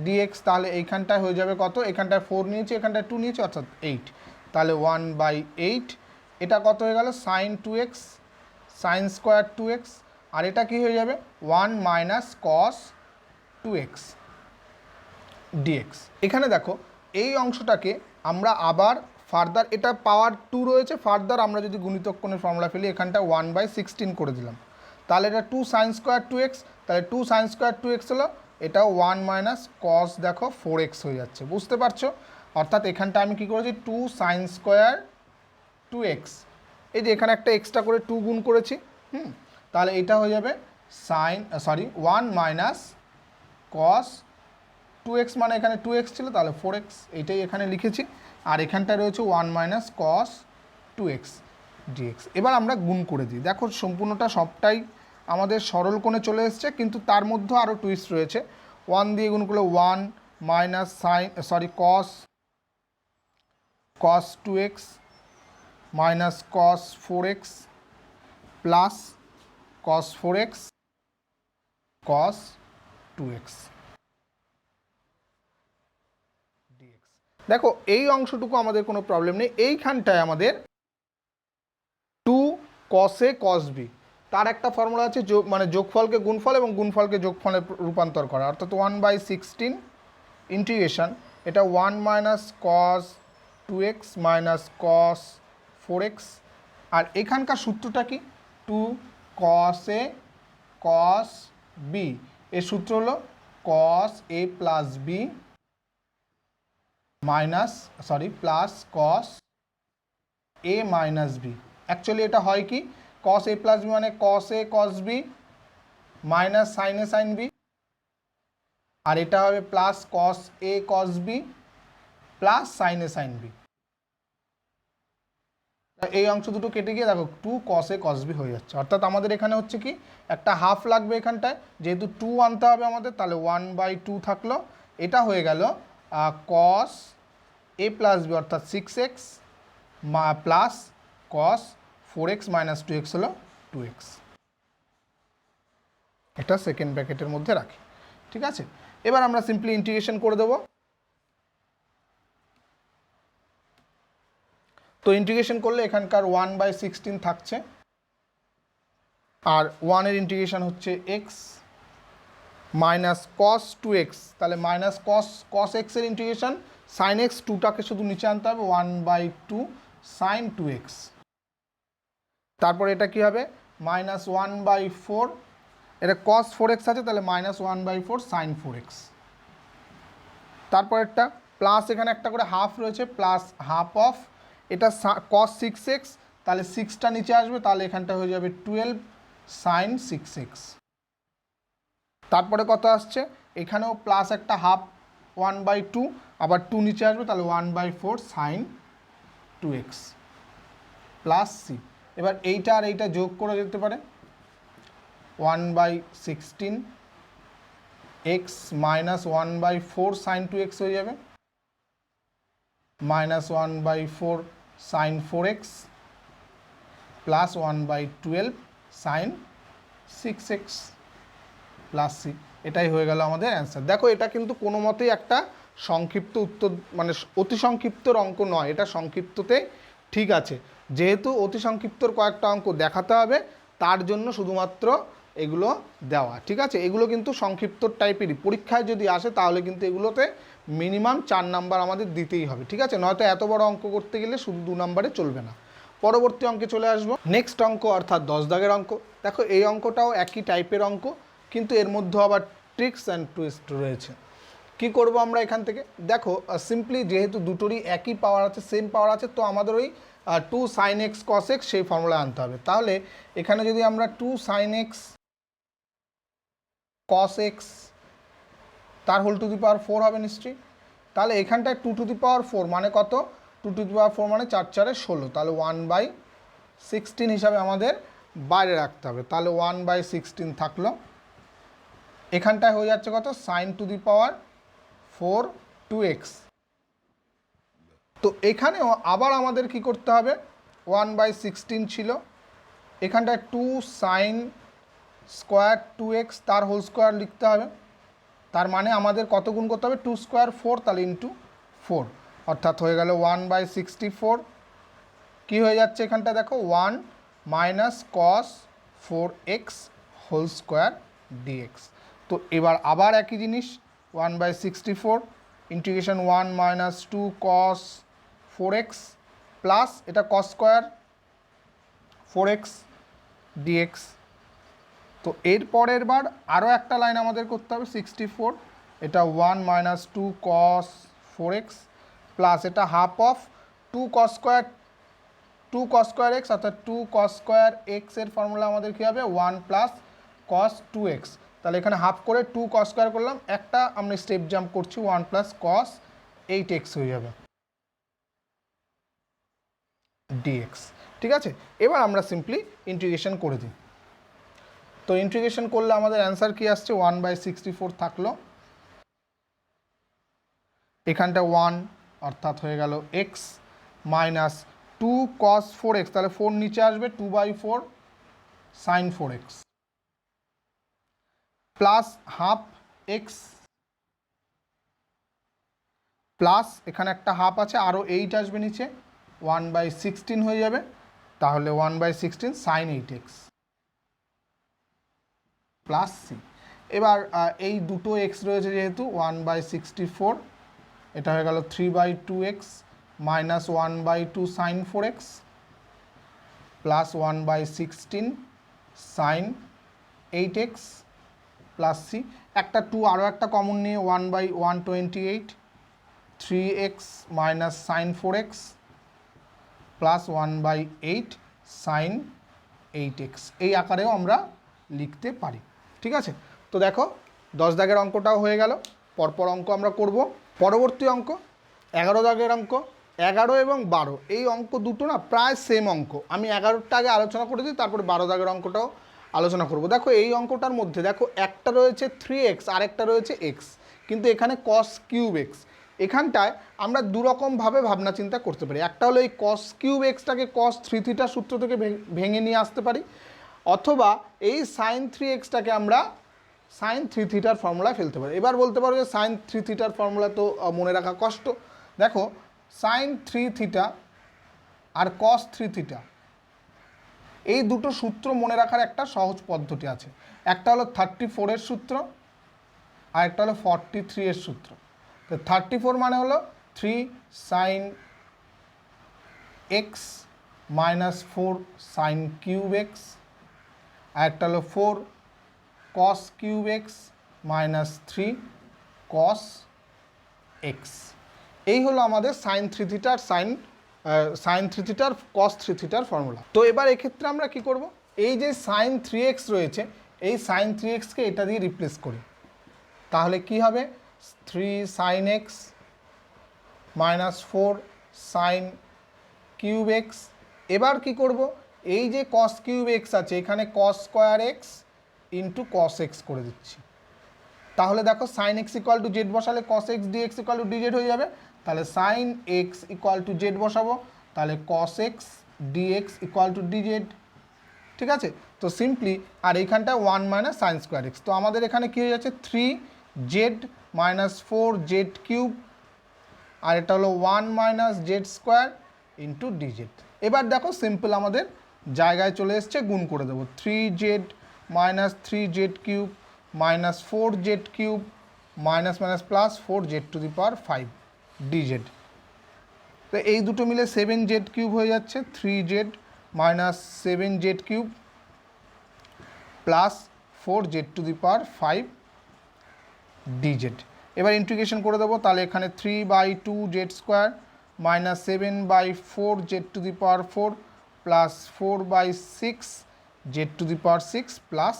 ডিএক্স, তাহলে এইখানটায় হয়ে যাবে কত, এখানটায় 4 নিয়েছি, এখানটায় 2 নিয়েছি, অর্থাৎ 8, তাহলে 1/8। এটা কত হয়ে গেল, sign 2x sine square 2x, আর এটা কি হয়ে যাবে 1 মাইনাস কস 2x ডিএক্স। এখানে দেখো এই অংশটাকে আমরা আবার ফার্দার, এটা পাওয়ার 2 রয়েছে, ফার্দার আমরা যদি গুণিতক কোণের ফর্মুলা ফেলি এখানটা 1/16 করে দিলাম, তাহলে এটা 2 সাইন স্কোয়ার 2x, তাহলে 2 সাইন স্কোয়ার 2x হলো, এটা 1 মাইনাস কস দেখো 4x হয়ে যাচ্ছে, বুঝতে পারছো। অর্থাৎ এখানটা আমি কি করেছি 2 সাইন স্কোয়ার 2x, এই যে এখানে একটা এক্সট্রা করে 2 গুণ করেছি, তাহলে এটা হয়ে যাবে 1 মাইনাস কস 2x, মানে এখানে 2x ছিল তাহলে 4x, এইটাই এখানে লিখেছি। আর এখানটায় রয়েছে 1 মাইনাস কস 2x dx। এবার আমরা গুণ করে দিই, দেখো সম্পূর্ণটা সবটাই আমাদের সরল কোণে চলে এসছে, কিন্তু তার মধ্যে আরও টুইস্ট রয়েছে। 1 দিয়ে গুণ করলে 1 মাইনাস কস 2x minus cos 4x plus cos 4x কস 2x dx। দেখো এই অংশটুকু আমাদের কোনো প্রবলেম নেই, এইখানটায় আমাদের 2 cos a cos b, তার একটা ফর্মুলা আছে, মানে যোগফলকে গুণফল এবং গুণফলকে যোগফলে রূপান্তর করা, অর্থাৎ 1/16 ইন্টিগ্রেশন, এটা 1 মাইনাস কস 2x মাইনাস কস 4x, আর এখানকার সূত্রটা কি 2 cos a cos b, এর সূত্র হলো cos a plus b plus cos a minus b। Actually এটা হয় কি cos a প্লাস b মানে cos a cos b minus sin a sin b, আর এটা হবে plus cos a cos b plus sin a sin b। এই অংশ দুটো কেটে গিয়ে দেখো 2 cos a cos b হয়ে যাচ্ছে, অর্থাৎ আমাদের এখানে হচ্ছে কি একটা হাফ লাগবে এখানটায়, যেহেতু 2 আনতে হবে আমাদের, তাহলে 1/2 থাকলো, এটা হয়ে গেল cos a প্লাস b অর্থাৎ 6x plus cos 4x minus 2x হলো 2x। এটা সেকেন্ড ব্র্যাকেটের মধ্যে রাখি, ঠিক আছে। এবার আমরা সিম্পলি ইন্টিগ্রেশন করে দেব। তো ইন্টিগ্রেশন করলে এখানকার 1/16 থাকছে, আর 1 এর ইন্টিগ্রেশন হচ্ছে x মাইনাস cos 2x, তাহলে মাইনাস cos x এর ইন্টিগ্রেশন sin x, 2টাকে শুধু নিচে আনতে হবে, 1/2 sin 2x, তারপর এটা কি হবে মাইনাস 1/4, এটা cos 4x আছে তাহলে মাইনাস 1/4 sin 4x, তারপর একটা প্লাস এখানে একটা করে হাফ রয়েছে, প্লাস হাফ অফ এটা cos 6x, তাহলে 6টা নিচে আসবে, তাহলে এখানটা হয়ে যাবে 12 sin 6x। তারপরে কত আসছে, এখানেও প্লাস একটা হাফ 1/2, আবার 2 নিচে আসবে, তাহলে 1/4 sin 2x প্লাস c। এবার এইটা আর এইটা যোগ করে যেতে পারে, 1/16 x মাইনাস 1/4 sin 2x হয়ে যাবে, minus 1/4 sin 4x plus 1/12 sin 6x plus c। এটাই হয়ে গেল আমাদের অ্যান্সার। দেখো এটা কিন্তু কোনো মতেই একটা সংক্ষিপ্ত উত্তর, মানে অতি সংক্ষিপ্তর অঙ্ক নয়, এটা সংক্ষিপ্ততে ঠিক আছে। যেহেতু অতি সংক্ষিপ্তর কয়েকটা অঙ্ক দেখাতে হবে, তার জন্য শুধুমাত্র এগুলো দেওয়া, ঠিক আছে। এগুলো কিন্তু সংক্ষিপ্ত টাইপেরই, পরীক্ষায় যদি আসে তাহলে কিন্তু এগুলোতে মিনিমাম 4 নাম্বার আমাদের দিতেই হবে, ঠিক আছে। নয়তো এত বড় অঙ্ক করতে গেলে শুধু 2 নাম্বারে চলবে না। পরবর্তী অঙ্কে চলে আসবো। নেক্সট অঙ্ক অর্থাৎ 10 দাগের অঙ্ক। দেখো এই অঙ্কটাও একই টাইপের অঙ্ক, কিন্তু এর মধ্যে আবার ট্রিক্স অ্যান্ড টুইস্ট রয়েছে। কি করব আমরা এখান থেকে? দেখো সিম্পলি যেহেতু দুটোরই একই পাওয়ার আছে, সেম পাওয়ার আছে, তো আমাদের ওই 2 sin x cos x সেই ফর্মুলা আনতে হবে। তাহলে এখানে যদি আমরা 2 sin x cos x তার হোল টু দি পাওয়ার 4 হবে নিশ্চয়ই। তাহলে এখানটায় 2 টু দি পাওয়ার 4 মানে কত? 2 টু দি পাওয়ার 4 মানে 4 4 16, তাহলে 1/16 হিসাবে আমাদের বাইরে রাখতে হবে। তাহলে 1/16 থাকলো। এখানটায় হয়ে যাচ্ছে কত? sin two the power 4 2x। তো এখানেও আবার আমাদের কি করতে হবে? 1/16 ছিল, এখানটায় 2 sin স্কোয়ার 2x তার হোল স্কোয়ার লিখতে হবে। তার মানে আমাদের কত গুণ করতে হবে? 2 স্কোয়ার 4, তাহলে ইন্টু 4, অর্থাৎ হয়ে গেল 1/64। কী হয়ে যাচ্ছে এখানটা দেখো? 1 minus cos 4x whole square dx। তো এবার আবার একই জিনিস, 1/64 integration 1 minus 2 cos 4x plus এটা cos স্কোয়ার 4x dx। তো এর পরের বার আরও একটা লাইন আমাদের করতে হবে 64, এটা 1 মাইনাস 2 cos 4x প্লাস এটা half of 2 cos square x, অর্থাৎ 2 cos স্কোয়ার x এর ফর্মুলা আমাদের কী হবে? 1 প্লাস cos 2x। তাহলে এখানে হাফ করে 2 cos স্কোয়ার করলাম, একটা আমরা স্টেপ জাম্প করছি, 1 প্লাস cos 8x হয়ে যাবে dx, ঠিক আছে। এবার আমরা সিম্পলি ইন্টিগ্রেশন করে দিই। তো ইন্টিগ্রেশন করলে আমাদের অ্যান্সার কি আসছে? 1/64 থাকলো, এখানটা 1 অর্থাৎ হয়ে গেল x মাইনাস 2 cos 4x, তাহলে 4 নিচে আসবে, 2/4 sin 4x plus half x plus এখানে একটা হাফ আছে, আরও 8 আসবে নিচে, 1/16 হয়ে যাবে, তাহলে 1/16 sin 8x প্লাস সি। এবার এই দুটো x রয়েছে যেহেতু, 1/64 এটা হয়ে গেল 3/2x minus 1/2 sin 4x plus 1/16 sin 8x plus c. একটা 2 আরও একটা কমন নিয়ে 1/128 3x minus sin 4x plus 1/8 sin 8x, এই আকারেও আমরা লিখতে পারি, ঠিক আছে। তো দেখো 10 দাগের অঙ্কটাও হয়ে গেল। পরপর অঙ্ক আমরা করব। পরবর্তী অঙ্ক 11 দাগের অঙ্ক। 11 এবং 12 এই অঙ্ক দুটো না প্রায় সেম অঙ্ক। আমি 11টা আগে আলোচনা করে দিই, তারপরে 12 দাগের অঙ্কটাও আলোচনা করব। দেখো এই অঙ্কটার মধ্যে দেখো একটা রয়েছে 3x আর একটা রয়েছে x, কিন্তু এখানে cos কিউব x। এখানটায় আমরা দুরকমভাবে ভাবনা চিন্তা করতে পারি। একটা হলো এই cos কিউব এক্সটাকে cos 3 থিটা সূত্র থেকে ভেঙে নিয়ে আসতে পারি, অথবা এই sin 3xটাকে আমরা sin 3 থিটার ফর্মুলায় ফেলতে পারি। এবার বলতে পারো যে sin 3 থিটার ফর্মুলা তো মনে রাখা কষ্ট। দেখো sin 3 থিটা আর cos 3 থিটা এই দুটো সূত্র মনে রাখার একটা সহজ পদ্ধতি আছে। একটা হলো 34 এর সূত্র আর একটা হলো 43 এর সূত্র। তো 34 মানে হলো 3 sin x minus 4 sin cube x, আর একটা হলো 4 cos cube x minus 3 cos x। এই হলো আমাদের sin 3 থিটার sin 3 থিটার cos 3 থিটার ফর্মুলা। তো এবার এক্ষেত্রে আমরা কি করব? এই যে sin 3x রয়েছে, এই sin 3xকে এটা দিয়ে রিপ্লেস করি, তাহলে কি হবে? 3 sin x minus 4 sin cube x। এবার কি করব? এই যে cos কিউব x আছে, এখানে cos square x into cos x করে দিচ্ছি। তাহলে দেখো sin x equal to Z বসালে cos x dx equal to dz হয়ে যাবে। তাহলে sin x equal to Z বসাবো, তাহলে cos x dx equal to dz, ঠিক আছে। তো সিম্পলি আর এইখানটা 1 মাইনাস সাইন স্কোয়ার এক্স। তো আমাদের এখানে কী হয়ে যাচ্ছে? 3z মাইনাস 4z কিউব, আর এটা হলো 1 minus z square into DZ. এবার দেখো সিম্পল আমাদের জায়গায় চলে এসছে, গুণ করে দেবো। 3z minus 3z cube minus 4z cube minus minus plus 4z⁵ dz। তো এই দুটো মিলে 7z কিউব হয়ে যাচ্ছে, 3z minus 7z cube plus 4z⁵ dz। এবার ইন্টিগ্রেশন করে দেবো, তাহলে এখানে 3/2z² minus 7/4z⁴ plus 4/6z⁶ plus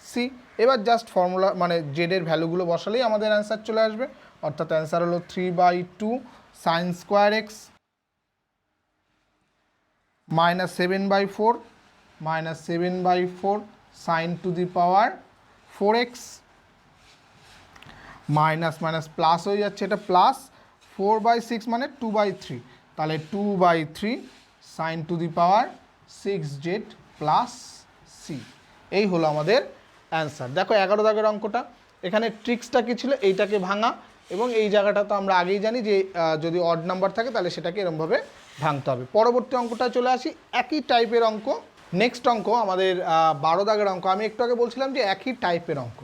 c. এবার জাস্ট ফর্মুলা মানে জেডের ভ্যালুগুলো বসালেই আমাদের অ্যান্সার চলে আসবে, অর্থাৎ অ্যান্সার হলো 3/2 sin² x minus 7/4 minus 7/4 sin⁴x minus minus plus হয়ে যাচ্ছে, এটা প্লাস 4/6 মানে 2/3, তাহলে 2/3 sin⁶z প্লাস সি। এই হলো আমাদের অ্যান্সার। দেখো 11 দাগের অঙ্কটা, এখানে ট্রিক্সটা কী ছিল, এইটাকে ভাঙা, এবং এই জায়গাটা তো আমরা আগেই জানি যে যদি অড নাম্বার থাকে তাহলে সেটাকে এরমভাবে ভাঙতে হবে। পরবর্তী অঙ্কটা চলে আসি, একই টাইপের অঙ্ক। নেক্সট অঙ্ক আমাদের 12 দাগের অঙ্ক। আমি একটু আগে বলছিলাম যে একই টাইপের অঙ্ক,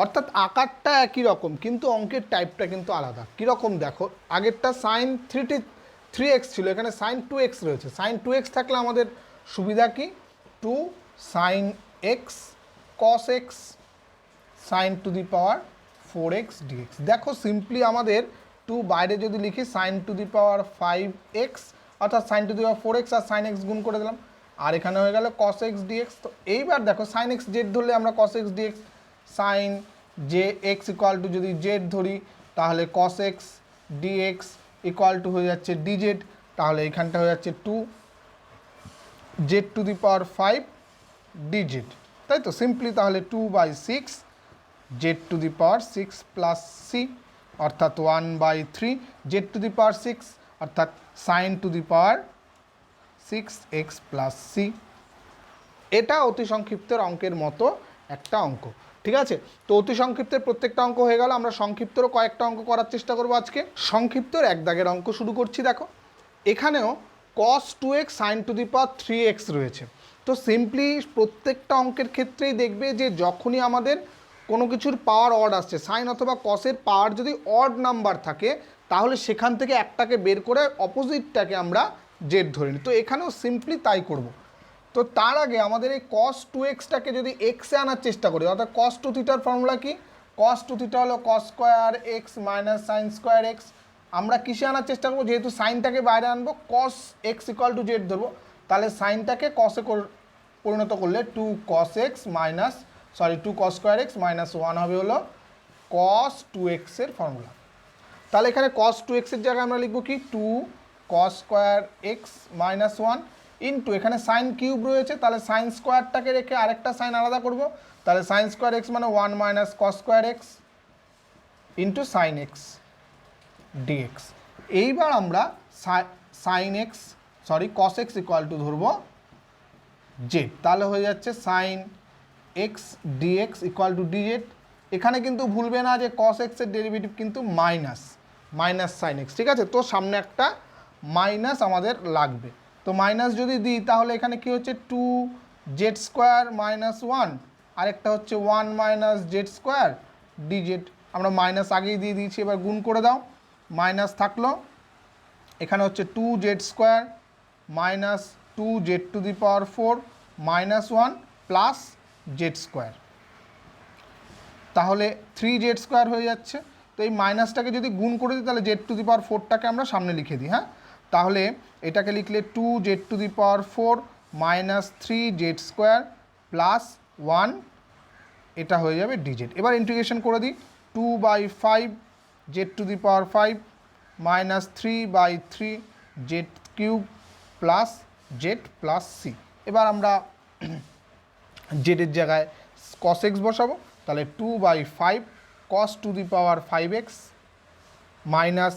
অর্থাৎ আকারটা একই রকম কিন্তু অঙ্কের টাইপটা কিন্তু আলাদা। কীরকম দেখো, আগেরটা sin 3x ছিল, এখানে sin 2x রয়েছে। sin 2x থাকলে আমাদের সুবিধা কি, 2 sin x cos x sin⁴x dx। দেখো সিম্পলি আমাদের 2 বাইরে যদি লিখি sin⁵x অর্থাৎ sin⁴x আর sin x গুণ করে দিলাম, আর এখানে হয়ে গেল cos x dx। তো এইবার দেখো sin x z ধরলে আমরা cos x dx, sin jx = যদি z ধরি তাহলে cos x dx = হয়ে যাচ্ছে dz, তাহলে এইখানটা হয়ে যাচ্ছে 2z⁵ dz, তাই তো সিম্পলি। তাহলে 2/6 z⁶ প্লাস সি অর্থাৎ 1/3 z⁶ অর্থাৎ sin⁶x প্লাস সি। এটা অতি সংক্ষিপ্তের অঙ্কের মতো একটা অঙ্ক, ঠিক আছে। তো অতি সংক্ষিপ্তের প্রত্যেকটা অঙ্ক হয়ে গেল, আমরা সংক্ষিপ্তরও কয়েকটা অঙ্ক করার চেষ্টা করবো আজকে। সংক্ষিপ্তর 1 দাগের অঙ্ক শুরু করছি। দেখো এখানেও cos 2x sin⁵x রয়েছে। তো সিম্পলি প্রত্যেকটা অঙ্কের ক্ষেত্রেই দেখবে যে যখনই আমাদের কোনো কিছুর পাওয়ার অড আসছে, সাইন অথবা কসের পাওয়ার যদি অড নাম্বার থাকে তাহলে সেখান থেকে একটাকে বের করে অপোজিটটাকে আমরা জেড ধরে নিই। তো এখানেও সিম্পলি তাই করব। তো তার আগে আমাদের এই cos 2xটাকে যদি এক্সে আনার চেষ্টা করি, অর্থাৎ cos 2θ ফর্মুলা কি, cos 2θ হলো cos² x minus sin² x। আমরা কিসে আনার চেষ্টা করবো, যেহেতু সাইনটাকে বাইরে আনবো, cos x = z ধরবো, তাহলে সাইনটাকে কসে পরিণত করলে 2 cos x মাইনাস 1 হবে হলো cos 2x এর ফর্মুলা। তাহলে এখানে cos 2x এর জায়গায় আমরা লিখবো কি 2 cos² x মাইনাস 1 ইন্টু এখানে সাইন কিউব রয়েছে, তাহলে সাইন স্কোয়ারটাকে রেখে আরেকটা সাইন আলাদা করব, তাহলে sin² x মানে 1 minus cos² x into sin x dx। এইবার আমরা cos x = ধরবো z, তাহলে হয়ে যাচ্ছে sin x dx = dz। এখানে কিন্তু ভুলবে না যে cos x এর ডেরিভেটিভ কিন্তু মাইনাস sin x, ঠিক আছে। তো সামনে একটা মাইনাস আমাদের লাগবে, তো মাইনাস যদি দিই তাহলে এখানে কি হচ্ছে 2z² মাইনাস 1, আরেকটা হচ্ছে 1 মাইনাস z² dz। আমরা মাইনাস আগেই দিয়ে দিয়েছি, এবার গুণ করে দাও, মাইনাস থাকলো, এখানে হচ্ছে 2z² minus 2z⁴ minus 1 plus z², তাহলে 3z² হয়ে যাচ্ছে। তো এই মাইনাসটাকে যদি গুণ করে দিই তাহলে z⁴টাকে আমরা সামনে লিখে দিই, হ্যাঁ। তাহলে এটাকে লিখলে 2z⁴ মাইনাস 3z² প্লাস 1, এটা হয়ে যাবে dz। এবার ইন্টিগ্রেশন করে দিই, 2/5 z⁵ minus 3/3 z³ plus z plus c. এবার আমরা জেডের জায়গায় cos x বসাবো, তাহলে 2/5 cos⁵x মাইনাস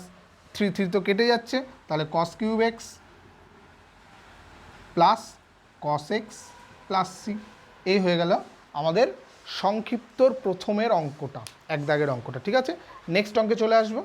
3 তো কেটে যাচ্ছে, তাহলে cos³ x plus cos x plus c. এই হয়ে গেল আমাদের সংক্ষিপ্তর প্রথমের অঙ্কটা, 1 দাগের অঙ্কটা, ঠিক আছে। নেক্সট অঙ্কে চলে আসবো।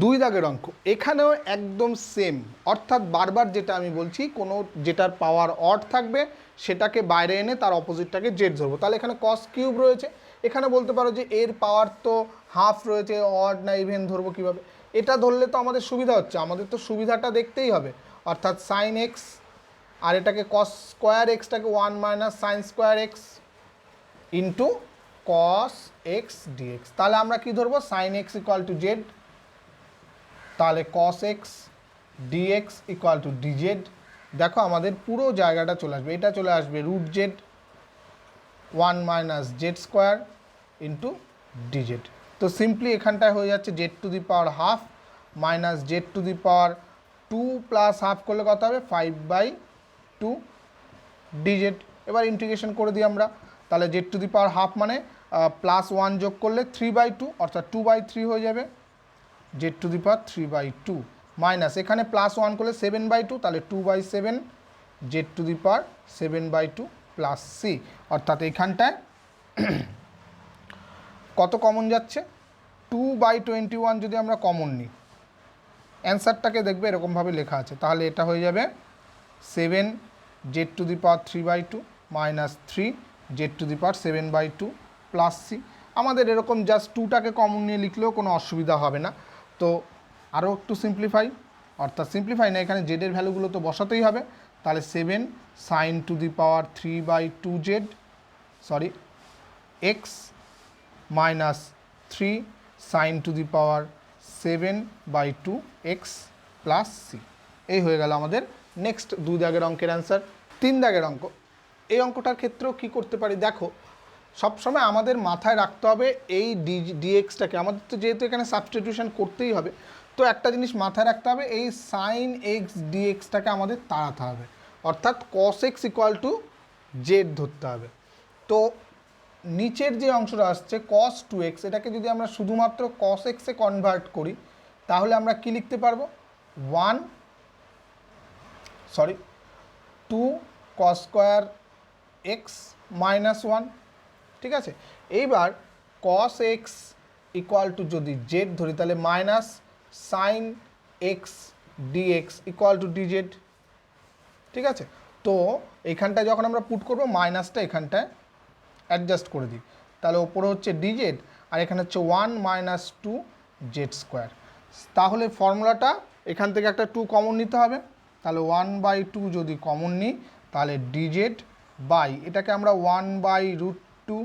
দুই দাগের অঙ্ক এখানেও একদম সেম, অর্থাৎ বারবার যেটা আমি বলছি, কোনো যেটার পাওয়ার অড থাকবে সেটাকে বাইরে এনে তার অপোজিটটাকে জেড ধরবো। তাহলে এখানে কস কিউব রয়েছে, এখানে বলতে পারো যে এর পাওয়ার তো হাফ রয়েছে, অড না ইভেন ধরবো কীভাবে? এটা ধরলে তো আমাদের সুবিধা হচ্ছে, আমাদের তো সুবিধাটা দেখতেই হবে, অর্থাৎ সাইন এক্স আর এটাকে কস স্কোয়ার এক্সটাকে 1 minus sine square x into cos x dx. তাহলে আমরা কি ধরবো? Sine x equal to z, তাহলে cos x dx equal to dz. দেখো আমাদের পুরো জায়গাটা চলে আসবে, এটা চলে আসবে root z 1 minus z square into dz. তো সিম্পলি এখানটায় হয়ে যাচ্ছে z to the power half minus z to the power 2 plus half করলে কত হবে? 5/2 ডিজেড। এবার ইন্টিগ্রেশন করে দিই আমরা, তাহলে z to the power half মানে প্লাস 1 যোগ করলে 3/2 অর্থাৎ 2/3 হয়ে যাবে, z to the power 3/2 minus এখানে প্লাস 1 করলে 7/2, তাহলে 2/7 z to the power 7/2 plus c. অর্থাৎ এইখানটায় কত কমন যাচ্ছে? 2/21 যদি আমরা কমন নিই, অ্যান্সারটাকে দেখবে এরকমভাবে লেখা আছে, তাহলে এটা হয়ে যাবে 7 z to the power 3/2 minus 3 z to the power 7/2 plus c. আমাদের এরকম জাস্ট 2টাকে কমন নিয়ে লিখলেও কোনো অসুবিধা হবে না। তো আরও একটু সিম্পলিফাই, অর্থাৎ সিম্পলিফাই না, এখানে জেডের ভ্যালুগুলো তো বসাতেই হবে, তাহলে 7 sine to the power 3/2 z x minus 3 sine to the power 7/2 x plus c. এই হয়ে গেল আমাদের নেক্সট 2 দাগের অঙ্কের অ্যান্সার। 3 দাগের অঙ্ক, এই অঙ্কটার ক্ষেত্রেও কী করতে পারি? দেখো সবসময় আমাদের মাথায় রাখতে হবে এই ডিএক্সটাকে, আমাদের তো যেহেতু এখানে সাবস্টিটিউশন করতেই হবে, তো একটা জিনিস মাথায় রাখতে হবে, এই সাইন এক্স ডিএক্সটাকে আমাদের তাড়াতে হবে, অর্থাৎ কস এক্স ইকুয়াল টু জেড ধরতে হবে। তো নিচের যে অংশটা আসছে কস 2x, এটাকে যদি আমরা শুধুমাত্র কস এক্সে কনভার্ট করি তাহলে আমরা কি লিখতে পারবো? 2 কস স্কোয়ার এক্স মাইনাস 1, ঠিক আছে। এইবার কস এক্স ইকুয়াল টু যদি জেড ধরি তাহলে minus sine x dx equal to dz, ঠিক আছে। তো এইখানটায় যখন আমরা পুট করবো মাইনাসটা এখানটায় অ্যাডজাস্ট করে দিই, তাহলে ওপরে হচ্ছে ডিজেড আর এখানে হচ্ছে 1 মাইনাস 2 জেড স্কোয়ার। তাহলে ফর্মুলাটা এখান থেকে একটা 2 কমন নিতে হবে, তাহলে 1/2 যদি কমন নিই তাহলে ডিজেড বাই এটাকে আমরা 1/√2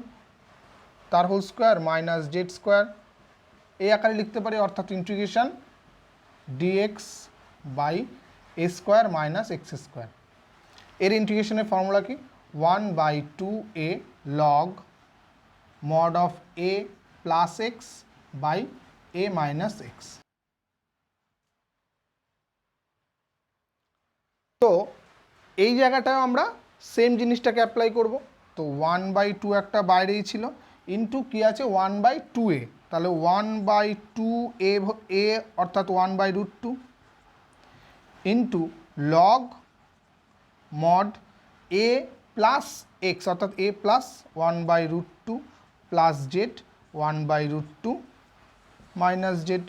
তার whole square minus z square এই আকারে লিখতে পারি, অর্থাৎ integration dx by a square minus x square. এর ইন্টিগ্রেশনের ফর্মুলা কি? 1/2a log mod of a plus x by a minus x। তো এই জায়গাটায় আমরা সেম জিনিসটাকে অ্যাপ্লাই করব। তো 1/2 একটা বাইরেই ছিল, ইন্টু কী আছে 1/2a, তাহলে 1/2a অর্থাৎ 1/√2 into log mod a plus x অর্থাৎ a plus 1/√2 plus Z 1/√2 minus Z.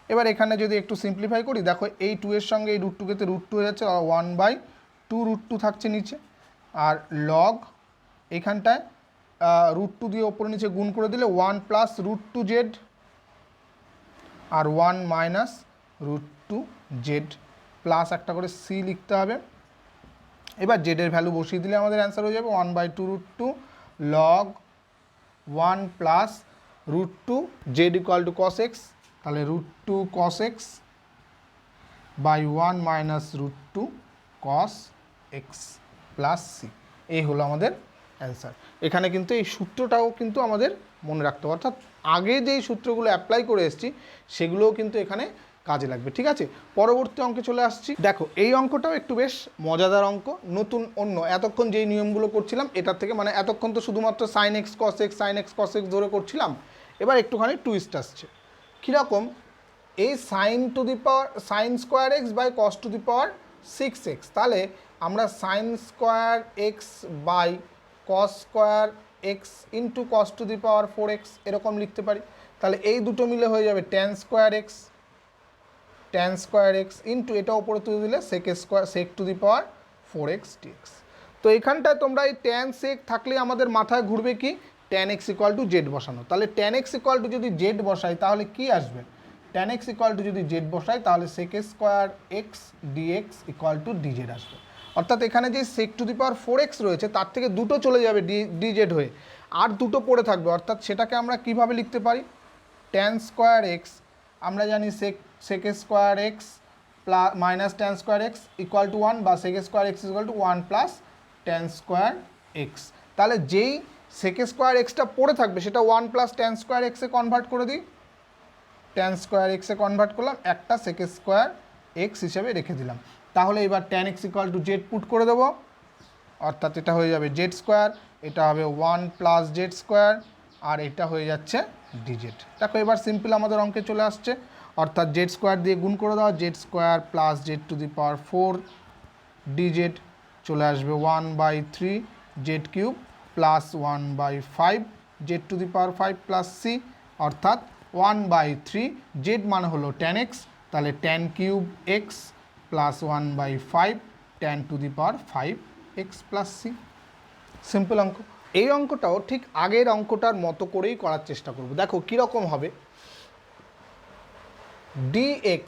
এবার এখানে যদি একটু সিম্পলিফাই করি, দেখো এই 2 এর সঙ্গে এই √2 কেতে √2 হয়ে যাচ্ছে, 1/2√2 থাকছে নিচে, আর লগ এখানটায় √2 দিয়ে ওপরে নিচে গুণ করে দিলে 1 প্লাস √2 জেড আর 1 মাইনাস √2 জেড প্লাস একটা করে সি লিখতে হবে। এবার জেডের ভ্যালু বসিয়ে দিলে আমাদের অ্যান্সার হয়ে যাবে 1/2√2 log 1 plus √2 z equal to cos x, তাহলে √2 cos x by 1 minus √2 cos x plus c. এই হলো আমাদের অ্যান্সার। এখানে কিন্তু এই সূত্রটাও কিন্তু আমাদের মনে রাখতে হবে, অর্থাৎ আগে যেই সূত্রগুলো অ্যাপ্লাই করে এসেছি সেগুলোও কিন্তু এখানে কাজে লাগবে, ঠিক আছে। পরবর্তী অঙ্কে চলে আসছি। দেখো এই অঙ্কটাও একটু বেশ মজাদার অঙ্ক, নতুন অন্য, এতক্ষণ যেই নিয়মগুলো করছিলাম এটার থেকে, মানে এতক্ষণ তো শুধুমাত্র sine x cos x sine x cos x ধরে করছিলাম, এবার একটুখানি টুইস্ট আসছে। কীরকম? এই sine to the power sine square x by cos to the power 6x, তাহলে আমরা sine square x by cos square x into cos to the power 4x এরকম লিখতে পারি। তাহলে এই দুটো মিলে হয়ে যাবে ট্যান স্কোয়ার এক্স ইন্টু এটা ওপরে তুলে দিলে sec square sec to the power 4x dx। তো এখানটায় তোমরা এই ট্যান সেক থাকলে আমাদের মাথায় ঘুরবে কি tan x equal to z বসানো। তাহলে ট্যান এক্স ইকুয়াল টু যদি জেড বসাই তাহলে কি আসবে, ট্যান এক্স ইকুয়াল টু যদি জেড বসাই তাহলে sec square x dx equal to dz আসবে। অর্থাৎ এখানে যে সেক টু দি পাওয়ার 4x রয়েছে তার থেকে দুটো চলে যাবে ডিজেড হয়ে, আর দুটো পড়ে থাকবে। অর্থাৎ সেটাকে আমরা কিভাবে লিখতে পারি, ট্যান স্কোয়ার এক্স আমরা জানি sec square x plus minus tan square x equal to 1 বা sec square x equal to 1 plus tan square x. তাহলে যেই সেক স্কোয়ার এক্সটা পড়ে থাকবে সেটা 1 প্লাস ট্যান স্কোয়ার এক্সে কনভার্ট করে দিই, ট্যান স্কোয়ার এক্সে কনভার্ট করলাম, একটা সেক স্কোয়ার এক্স হিসেবে রেখে দিলাম। তাহলে এবার tan x equal to Z put করে দেবো, অর্থাৎ এটা হয়ে যাবে জেড স্কোয়ার, এটা হবে 1 প্লাস জেড স্কোয়ার, আর এটা হয়ে যাচ্ছে ডিজেড। দেখো এবার সিম্পল আমাদের অঙ্কে চলে আসছে, অর্থাৎ জেড স্কোয়ার দিয়ে গুণ করে দেওয়া, z square plus z to the power 4 dz চলে আসবে 1/3 z cube plus 1/5 z to the power 5 plus c, অর্থাৎ 1/3 জেড মানে হলো ট্যান এক্স, তাহলে tan cube x plus 1/5 tan to the power 5x plus c. Simple অঙ্ক। এই অঙ্কটাও ঠিক আগের অঙ্কটার মতো করেই করার চেষ্টা করব। দেখো কীরকম হবে, dx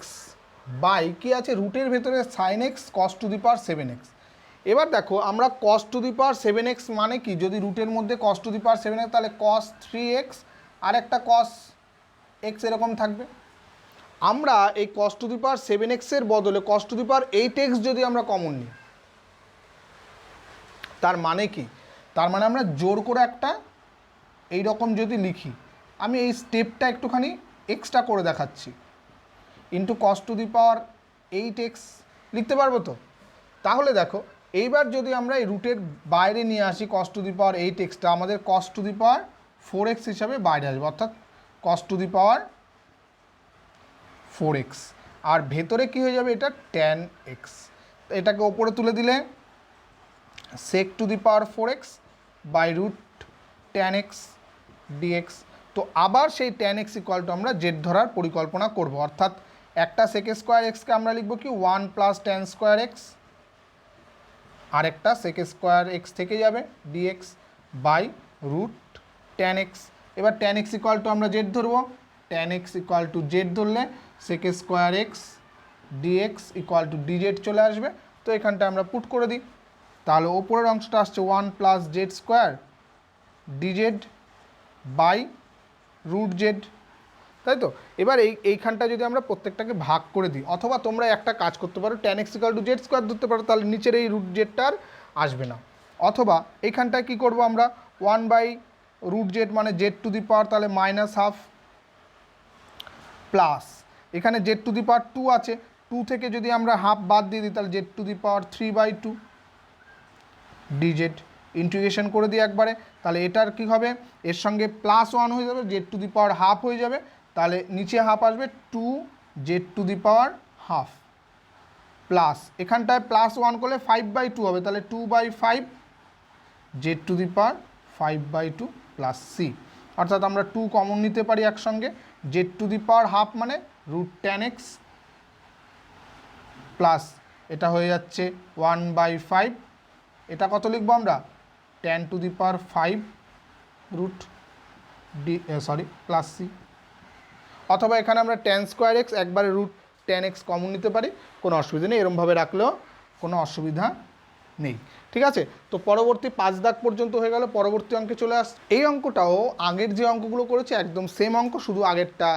বাই কি আছে রুটের ভেতরে sine x cos to the power 7x। এবার দেখো আমরা কস টু দি পাওয়ার 7x মানে কি, যদি রুটের মধ্যে কস টু দি পাওয়ার 7x তাহলে কস 3x আর একটা কস এক্স এরকম থাকবে। আমরা এই কস টু দি পাওয়ার 7x এর বদলে কস টু দি পাওয়ার 8x যদি আমরা কমন নিই, তার মানে কি, তার মানে আমরা জোর করে একটা এই রকম যদি লিখি, আমি এই স্টেপটা একটুখানি এক্সট্রা করে দেখাচ্ছি, into cos to the power 8x লিখতে পারবো তো। তাহলে দেখো এইবার যদি আমরা এই রুটের বাইরে নিয়ে আসি কস টু দি পাওয়ার 8xটা, আমাদের কস টু দি পাওয়ার 4x হিসাবে বাইরে আসবে, অর্থাৎ কস টু দি পাওয়ার 4x, আর ভেতরে কি হয়ে যাবে, এটা ট্যান এক্স। এটাকে ওপরে তুলে দিলে sec to the power 4x by root tan x dx. তো আবার সেই ট্যান এক্স ইকুয়াল টু আমরা জেড ধরার পরিকল্পনা করব, অর্থাৎ একটা সেক স্কোয়ার এক্সকে আমরা লিখব কি 1 প্লাস ট্যান স্কোয়ার এক্স, আর একটা সেক স্কোয়ার এক্স থেকে যাবে dx by root tan x. এবার ট্যান এক্স ইকুয়াল টু আমরা জেড ধরবো, tan x equal to z ধরলে sec square x dx equal to dz চলে আসবে। তো এখানটা আমরা পুট করে দিই, তাহলে ওপরের অংশটা আসছে 1 plus z square dz by root z, তাই তো। এবার এইখানটা যদি আমরা প্রত্যেকটাকে ভাগ করে দিই, অথবা তোমরা একটা কাজ করতে পারো, tan x equal to Z square ধরতে পারো, তাহলে নিচের এই রুট জেডটা আর আসবে না। অথবা এইখানটায় কী করবো আমরা, 1 বাই রুট জেড মানে জেড টু দি পাওয়ার তাহলে মাইনাস হাফ, প্লাস এখানে জেড টু দি পাওয়ার 2 আছে, 2 থেকে যদি আমরা হাফ বাদ দিয়ে দিই তাহলে z to the power 3/2 DZ. Integration করে দিই একবারে, তাহলে এটার কি হবে, এর সঙ্গে প্লাস 1 হয়ে যাবে, z to the power half হয়ে যাবে, তাহলে নিচে হাফ আসবে 2 z to the power half, plus এখানটায় প্লাস 1 করলে 5/2 হবে, তাহলে 2/5 z to the power 5/2 plus c. অর্থাৎ আমরা 2 কমন নিতে পারি একসঙ্গে, z to the power half মানে রুট ট্যান এক্স, প্লাস এটা হয়ে যাচ্ছে 1/5, এটা কত লিখবো আমরা, tan to the power 5 root plus C. অথবা এখানে আমরা ট্যান স্কোয়ার এক্স একবারে রুট ট্যান এক্স কমন নিতে পারি, কোনো অসুবিধা নেই, এরমভাবে রাখলেও কোনো অসুবিধা নেই। ঠিক আছে, তো পরবর্তী 5 দাগ পর্যন্ত হয়ে গেল, পরবর্তী অঙ্কে চলে আস। এই অঙ্কটাও আগের যে অঙ্কগুলো করেছে একদম সেম অঙ্ক, শুধু আগেরটা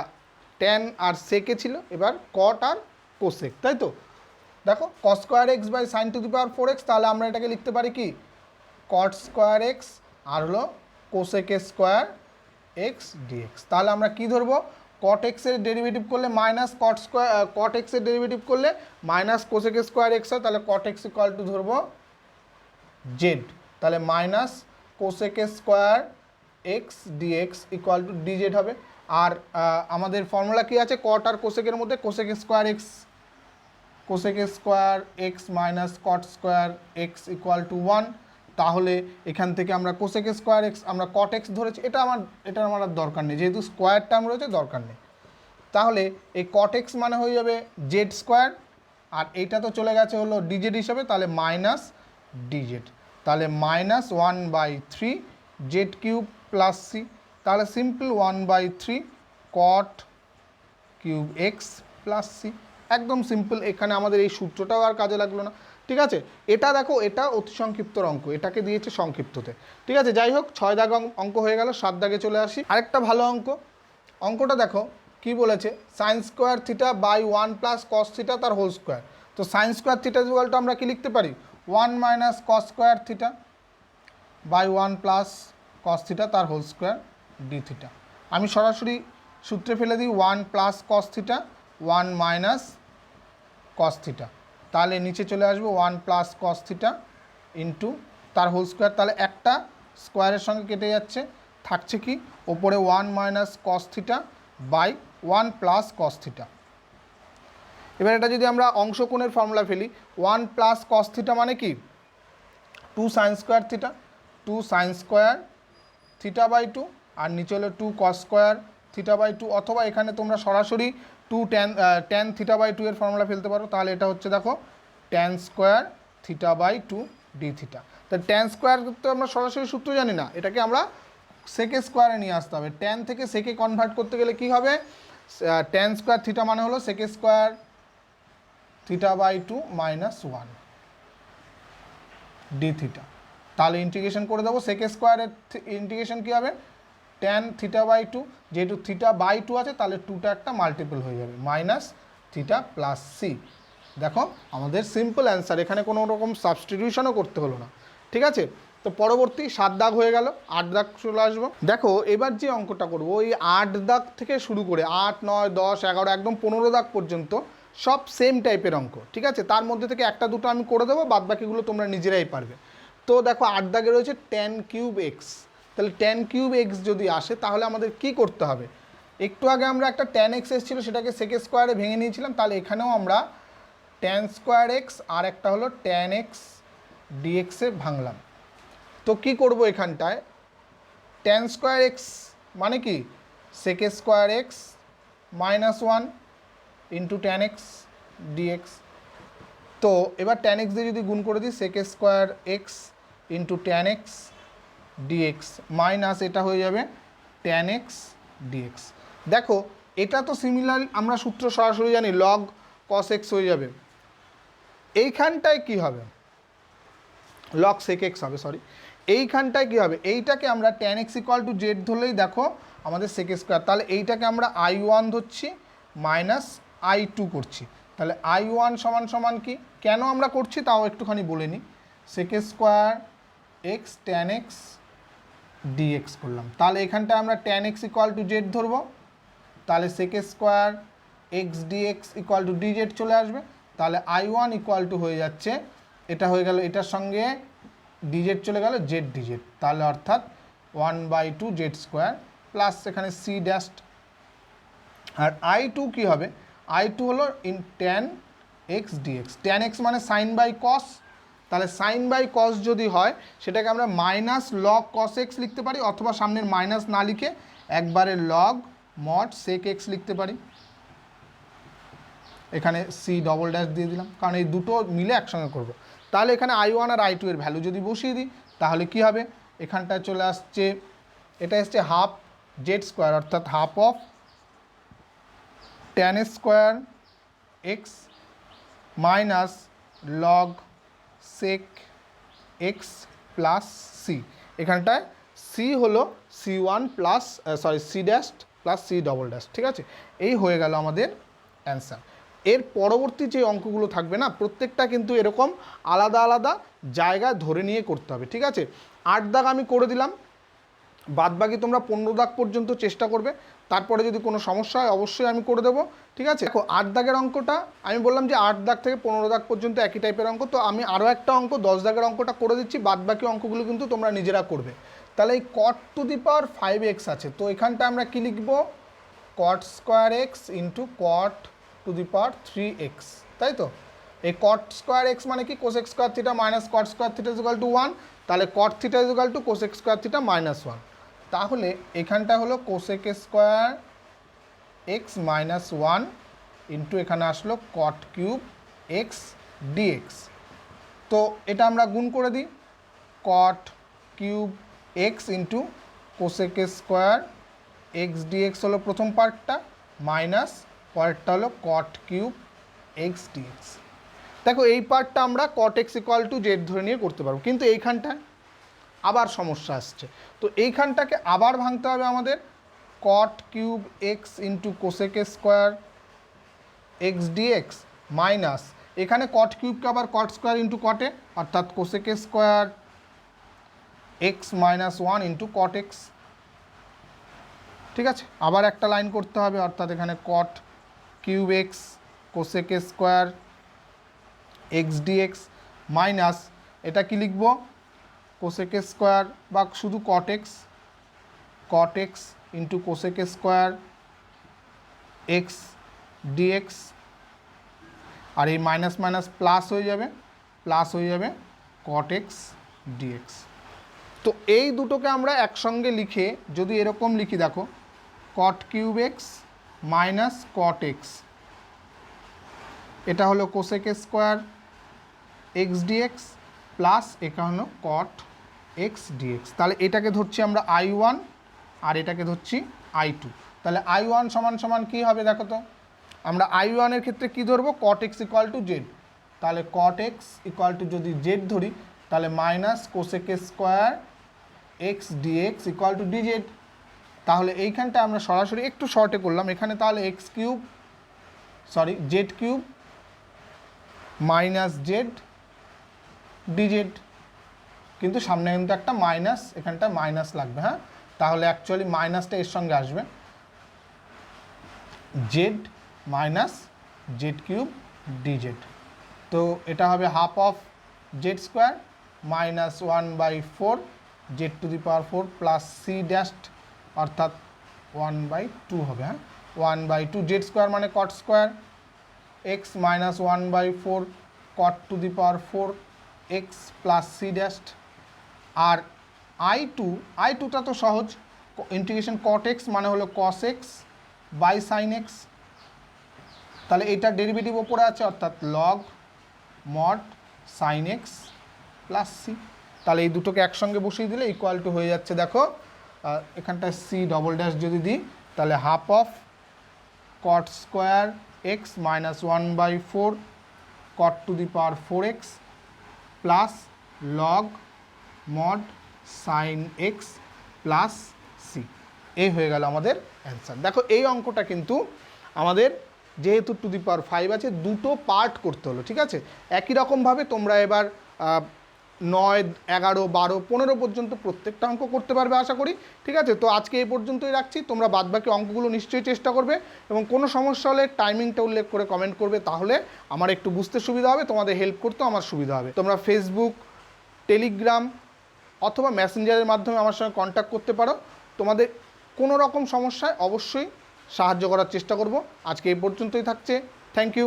ট্যান আর সেকে ছিল, এবার কট আর কোসেক, তাই তো। দেখো cos square x by sine to the power 4x, তাহলে আমরা এটাকে লিখতে পারি কি কট স্কোয়ার এক্স আর হলো কোসেক স্কোয়ার এক্স ডিএক্স। তাহলে আমরা কি ধরবো, কট এক্সের ডেরিভেটিভ করলে মাইনাস কট এক্সের ডেরিভেটিভ করলে মাইনাস কোসেক স্কোয়ার এক্স হয়, তাহলে কট এক্স ইকুয়াল টু ধরবো জেড, তাহলে minus cosec square x dx equal to dz হবে। আর আমাদের ফর্মুলা কি আছে, কট আর কোসেকের মধ্যে cosec square x minus caught square x equal to 1, তাহলে এখান থেকে আমরা কোসেক স্কোয়ার এক্স, আমরা কট এক্স ধরেছি, এটা আমার আর দরকার নেই, যেহেতু স্কোয়ার টার্ম রয়েছে দরকার নেই। তাহলে এই কট এক্স মানে হয়ে যাবে জেড স্কোয়ার, আর এইটা তো চলে গেছে হলো ডিজেড হিসাবে, তাহলে মাইনাস ডিজেড, তাহলে -1/3 জেড কিউব প্লাস সি, তাহলে সিম্পল 1/3 কট কিউব এক্স প্লাস সি, একদম সিম্পল। এখানে আমাদের এই সূত্রটাও আর কাজে লাগলো না, ঠিক আছে। এটা দেখো, এটা অতি সংক্ষিপ্ত অঙ্ক, এটাকে দিয়েছে সংক্ষিপ্ততে, ঠিক আছে। যাই হোক, 6 দাগ অঙ্ক হয়ে গেল, 7 দাগে চলে আসি। আরেকটা ভালো অঙ্কটা দেখো কি বলেছে, sine square theta by 1 plus cos theta তার হোল স্কোয়ার। তো সাইন স্কোয়ার থিটা ইকুয়ালটা আমরা কি লিখতে পারি, 1 minus cos square theta by 1 plus cos theta তার হোল স্কোয়ার ডি থিটা। আমি সরাসরি সূত্রে ফেলে দিই 1 plus cos theta 1 minus cos theta, তাহলে নিচে চলে আসবে 1 প্লাস কস থিটা ইন্টু তার হোল স্কোয়ার, তাহলে একটা স্কোয়ারের সঙ্গে কেটে যাচ্ছে, থাকছে কি ওপরে 1 minus cos theta by 1 plus cos theta. এবার এটা যদি আমরা অংশকোণের ফর্মুলা ফেলি, 1 প্লাস কস থিটা মানে কি 2 sine square theta, 2 sine square theta by 2, আর নিচে হলো 2 কস স্কোয়ার থিটা বাই 2, অথবা এখানে তোমরা সরাসরি 2 ট্যান থিটা বাই 2 এর ফর্মুলা ফেলতে পারো, তাহলে এটা হচ্ছে দেখো tan square theta by 2 d theta. তো ট্যান স্কোয়ার তো আমরা সরাসরি সূত্র জানি না, এটাকে আমরা সেকে স্কোয়ারে নিয়ে আসতে হবে। ট্যান থেকে সেকে কনভার্ট করতে গেলে কি হবে, ট্যান স্কোয়ার থিটা মানে হলো sec square theta by 2 minus 1 d theta, তাহলে ইন্টিগ্রেশন করে দেবো। সেকে স্কোয়ারের ইন্টিগ্রেশন কী হবে, ট্যান থিটা বাই 2, যেহেতু থিটা বাই 2 আছে তাহলে 2টা একটা মাল্টিপল হয়ে যাবে, মাইনাস থিটা প্লাস সি। দেখো আমাদের সিম্পল অ্যান্সার, এখানে কোনো রকম সাবস্টিটিউশনও করতে হলো না, ঠিক আছে। তো পরবর্তী 7 দাগ হয়ে গেল, 8 দাগ চলে আসবো। দেখো এবার যে অঙ্কটা করবো, ওই 8 দাগ থেকে শুরু করে 8, 9, 10, 11 একদম 15 দাগ পর্যন্ত সব সেম টাইপের অঙ্ক, ঠিক আছে। তার মধ্যে থেকে একটা দুটো আমি করে দেবো, বাদ বাকিগুলো তোমরা নিজেরাই পারবে। তো দেখো 8 দাগে রয়েছে tan কিউব এক্স, তাহলে tan কিউব এক্স যদি আসে তাহলে আমাদের কি করতে হবে, একটু আগে আমরা একটা tan এক্স এসেছিলো সেটাকে সেকে স্কোয়ারে ভেঙে নিয়েছিলাম, তাহলে এখানেও আমরা tan স্কোয়ার এক্স আর একটা হলো tan এক্স ডিএক্সে ভাঙলাম। তো কি করব এখানটায়, tan স্কোয়ার এক্স মানে কি sec square x minus 1 into tan x dx. তো এবার tan এক্স দিয়ে যদি গুণ করে দিই, sec square x into tan x dx minus এটা হয়ে যাবে tan এক্স ডিএক্স। দেখো এটা তো সিমিলার, আমরা সূত্র সরাসরি জানি, লগ কস এক্স হয়ে যাবে। এইখানটায় কি হবে, লগ সেক এক্স হবে, সরি। এইখানটায় কী হবে, এইটাকে আমরা tan x equal to z ধরলেই দেখো আমাদের সেক স্কোয়ার, তাহলে এইটাকে আমরা I1 ধরছি মাইনাস I2 করছি, তাহলে I1 সমান সমান কি, কেন আমরা করছি তাও একটুখানি বলে নিই, sec square x tan x dx করলাম, তাহলে এখানটায় আমরা tan x equal to z ধরবো, তাহলে sec square x dx equal to dz চলে আসবে, তাহলে I1 ইকুয়াল টু হয়ে যাচ্ছে, এটা হয়ে গেল, এটার সঙ্গে ডিজেড চলে গেল জেড ডিজেড, তাহলে অর্থাৎ 1/2 জেড স্কোয়ার প্লাস এখানে সি ড্যাস্ট। আর I2 কী হবে, I2 হলো ইন tan x dx, tan x মানে সাইন বাই কস, তাহলে সাইন বাই কস যদি হয় সেটাকে আমরা মাইনাস লগ কস এক্স লিখতে পারি, অথবা সামনের মাইনাস না লিখে একবারে লগ মড সেক এক্স লিখতে পারি, এখানে সি ডবল ড্যাশ দিয়ে দিলাম, কারণ এই দুটো মিলে একসঙ্গে করব। তাহলে এখানে I1 আর I2 এর ভ্যালু যদি বসিয়ে দিই তাহলে কি হবে, এখানটায় চলে আসছে, এটা এসছে হাফ জেড স্কোয়ার, অর্থাৎ half of tan square x minus log sec x plus c, এখানটায় সি হলো C1 plus c dash plus c double dash, ঠিক আছে। এই হয়ে গেল আমাদের অ্যান্সার। এর পরবর্তী যে অঙ্কগুলো থাকবে না, প্রত্যেকটা কিন্তু এরকম আলাদা আলাদা জায়গা ধরে নিয়ে করতে হবে, ঠিক আছে। 8 দাগ আমি করে দিলাম, বাদবাকি তোমরা 15 দাগ পর্যন্ত চেষ্টা করবে, তারপরে যদি কোনো সমস্যা হয় অবশ্যই আমি করে দেবো, ঠিক আছে। দেখো 8 দাগের অঙ্কটা আমি বললাম যে 8 দাগ থেকে 15 দাগ পর্যন্ত একই টাইপের অঙ্ক, তো আমি আরও একটা অঙ্ক 10 দাগের অঙ্কটা করে দিচ্ছি, বাদবাকি অঙ্কগুলো কিন্তু তোমরা নিজেরা করবে। তাহলে এই cot two the power 5x আছে, তো এখানটা আমরা কি লিখব, cot square x into cot two the power 3x, তাই তো। এই কট স্কোয়ার এক্স মানে কি cosec square theta minus cot square theta equal to 1, তাহলে কট theta equal to cosec square theta minus 1। তাহলে এখানটা হলো cosec square x minus 1 into এখানে আসলো কট কিউব এক্স ডিএক্স। তো এটা আমরা গুণ করে দিই, cot cube x into cosec square x dx হলো প্রথম পার্টটা, মাইনাস পরেরটা হলো কট কিউব এক্স ডিএক্স। দেখো এই পার্টটা আমরা কট এক্স ইকুয়াল টু জেড ধরে নিয়ে করতে পারবো, কিন্তু এইখানটায় আবার সমস্যা আসছে। তো এইখানটাকে আবার ভাঙতে হবে আমাদের, cot cube x into cosec square x dx minus এখানে কট কিউবকে আবার কট স্কোয়ার ইন্টু কটে, অর্থাৎ cosec square x minus 1 into cot x. ঠিক আছে, আবার একটা লাইন করতে হবে, অর্থাৎ এখানে cot cube x cosec square x dx minus এটা কি লিখব, কোসেক স্কোয়ার বা শুধু cot x into cosec square x dx, আর এই মাইনাস মাইনাস প্লাস হয়ে যাবে কট এক্স ডিএক্স। তো এই দুটোকে আমরা একসঙ্গে লিখে যদি এরকম লিখি, দেখো cot cube x minus cot x, এটা হলো cosec square x dx plus এটা হলো কট এক্স ডিএক্স। তাহলে এটাকে ধরছি আমরা I1 আর এটাকে ধরছি I2। তাহলে I1 সমান সমান কী হবে দেখো তো, আমরা I1 এর ক্ষেত্রে কী ধরবো, cot x equal to z. তাহলে কট এক্স ইকুয়াল টু যদি জেড ধরি তাহলে minus cosec square x dx equal to dz. তাহলে এইখানটা আমরা সরাসরি একটু শর্টে করলাম, এখানে তাহলে z cube minus z dz, কিন্তু সামনে কিন্তু একটা মাইনাস, এখানটা মাইনাস লাগবে। হ্যাঁ, তাহলে অ্যাকচুয়ালি মাইনাসটা এর সঙ্গে আসবে, z minus z cube dz. তো এটা হবে half of z square minus 1/4 z to the power 4 plus c dashed, অর্থাৎ 1/2 হবে। হ্যাঁ, 1/2 জেড স্কোয়ার মানে cot square x minus 1/4 cot to the power 4 x plus c dashed. আর I2টা তো সহজ, ইন্টিগ্রেশন কট এক্স মানে হলো cos x by sine x. তাহলে এইটার ডেরিভেটিভ ওপরে আছে, অর্থাৎ log mod sine x plus c. তাহলে এই দুটোকে একসঙ্গে বসিয়ে দিলে ইকুয়াল টু হয়ে যাচ্ছে, দেখো এখানটায় সি ডবল ড্যাশ যদি দিই তাহলে half of cot square x minus 1/4 cot to the power 4x plus log mod sine x plus c. এই হয়ে গেল আমাদের অ্যান্সার। দেখো এই অঙ্কটা কিন্তু আমাদের যেহেতু টু দি পাওয়ার 5 আছে, দুটো পার্ট করতে হলো। ঠিক আছে, একই রকমভাবে তোমরা এবার 9, 11, 12, 15 পর্যন্ত প্রত্যেকটা অঙ্ক করতে পারবে আশা করি। ঠিক আছে, তো আজকে এই পর্যন্তই রাখছি। তোমরা বাদবাকি অঙ্কগুলো নিশ্চয়ই চেষ্টা করবে, এবং কোনো সমস্যা হলে টাইমিংটা উল্লেখ করে কমেন্ট করবে, তাহলে আমার একটু বুঝতে সুবিধা হবে, তোমাদের হেল্প করতেও আমার সুবিধা হবে। তোমরা ফেসবুক, টেলিগ্রাম অথবা মেসেঞ্জারের মাধ্যমে আমার সঙ্গে কন্ট্যাক্ট করতে পারো। তোমাদের কোনো রকম সমস্যায় অবশ্যই সাহায্য করার চেষ্টা করব। আজকে এই পর্যন্তই থাকছে। Thank you.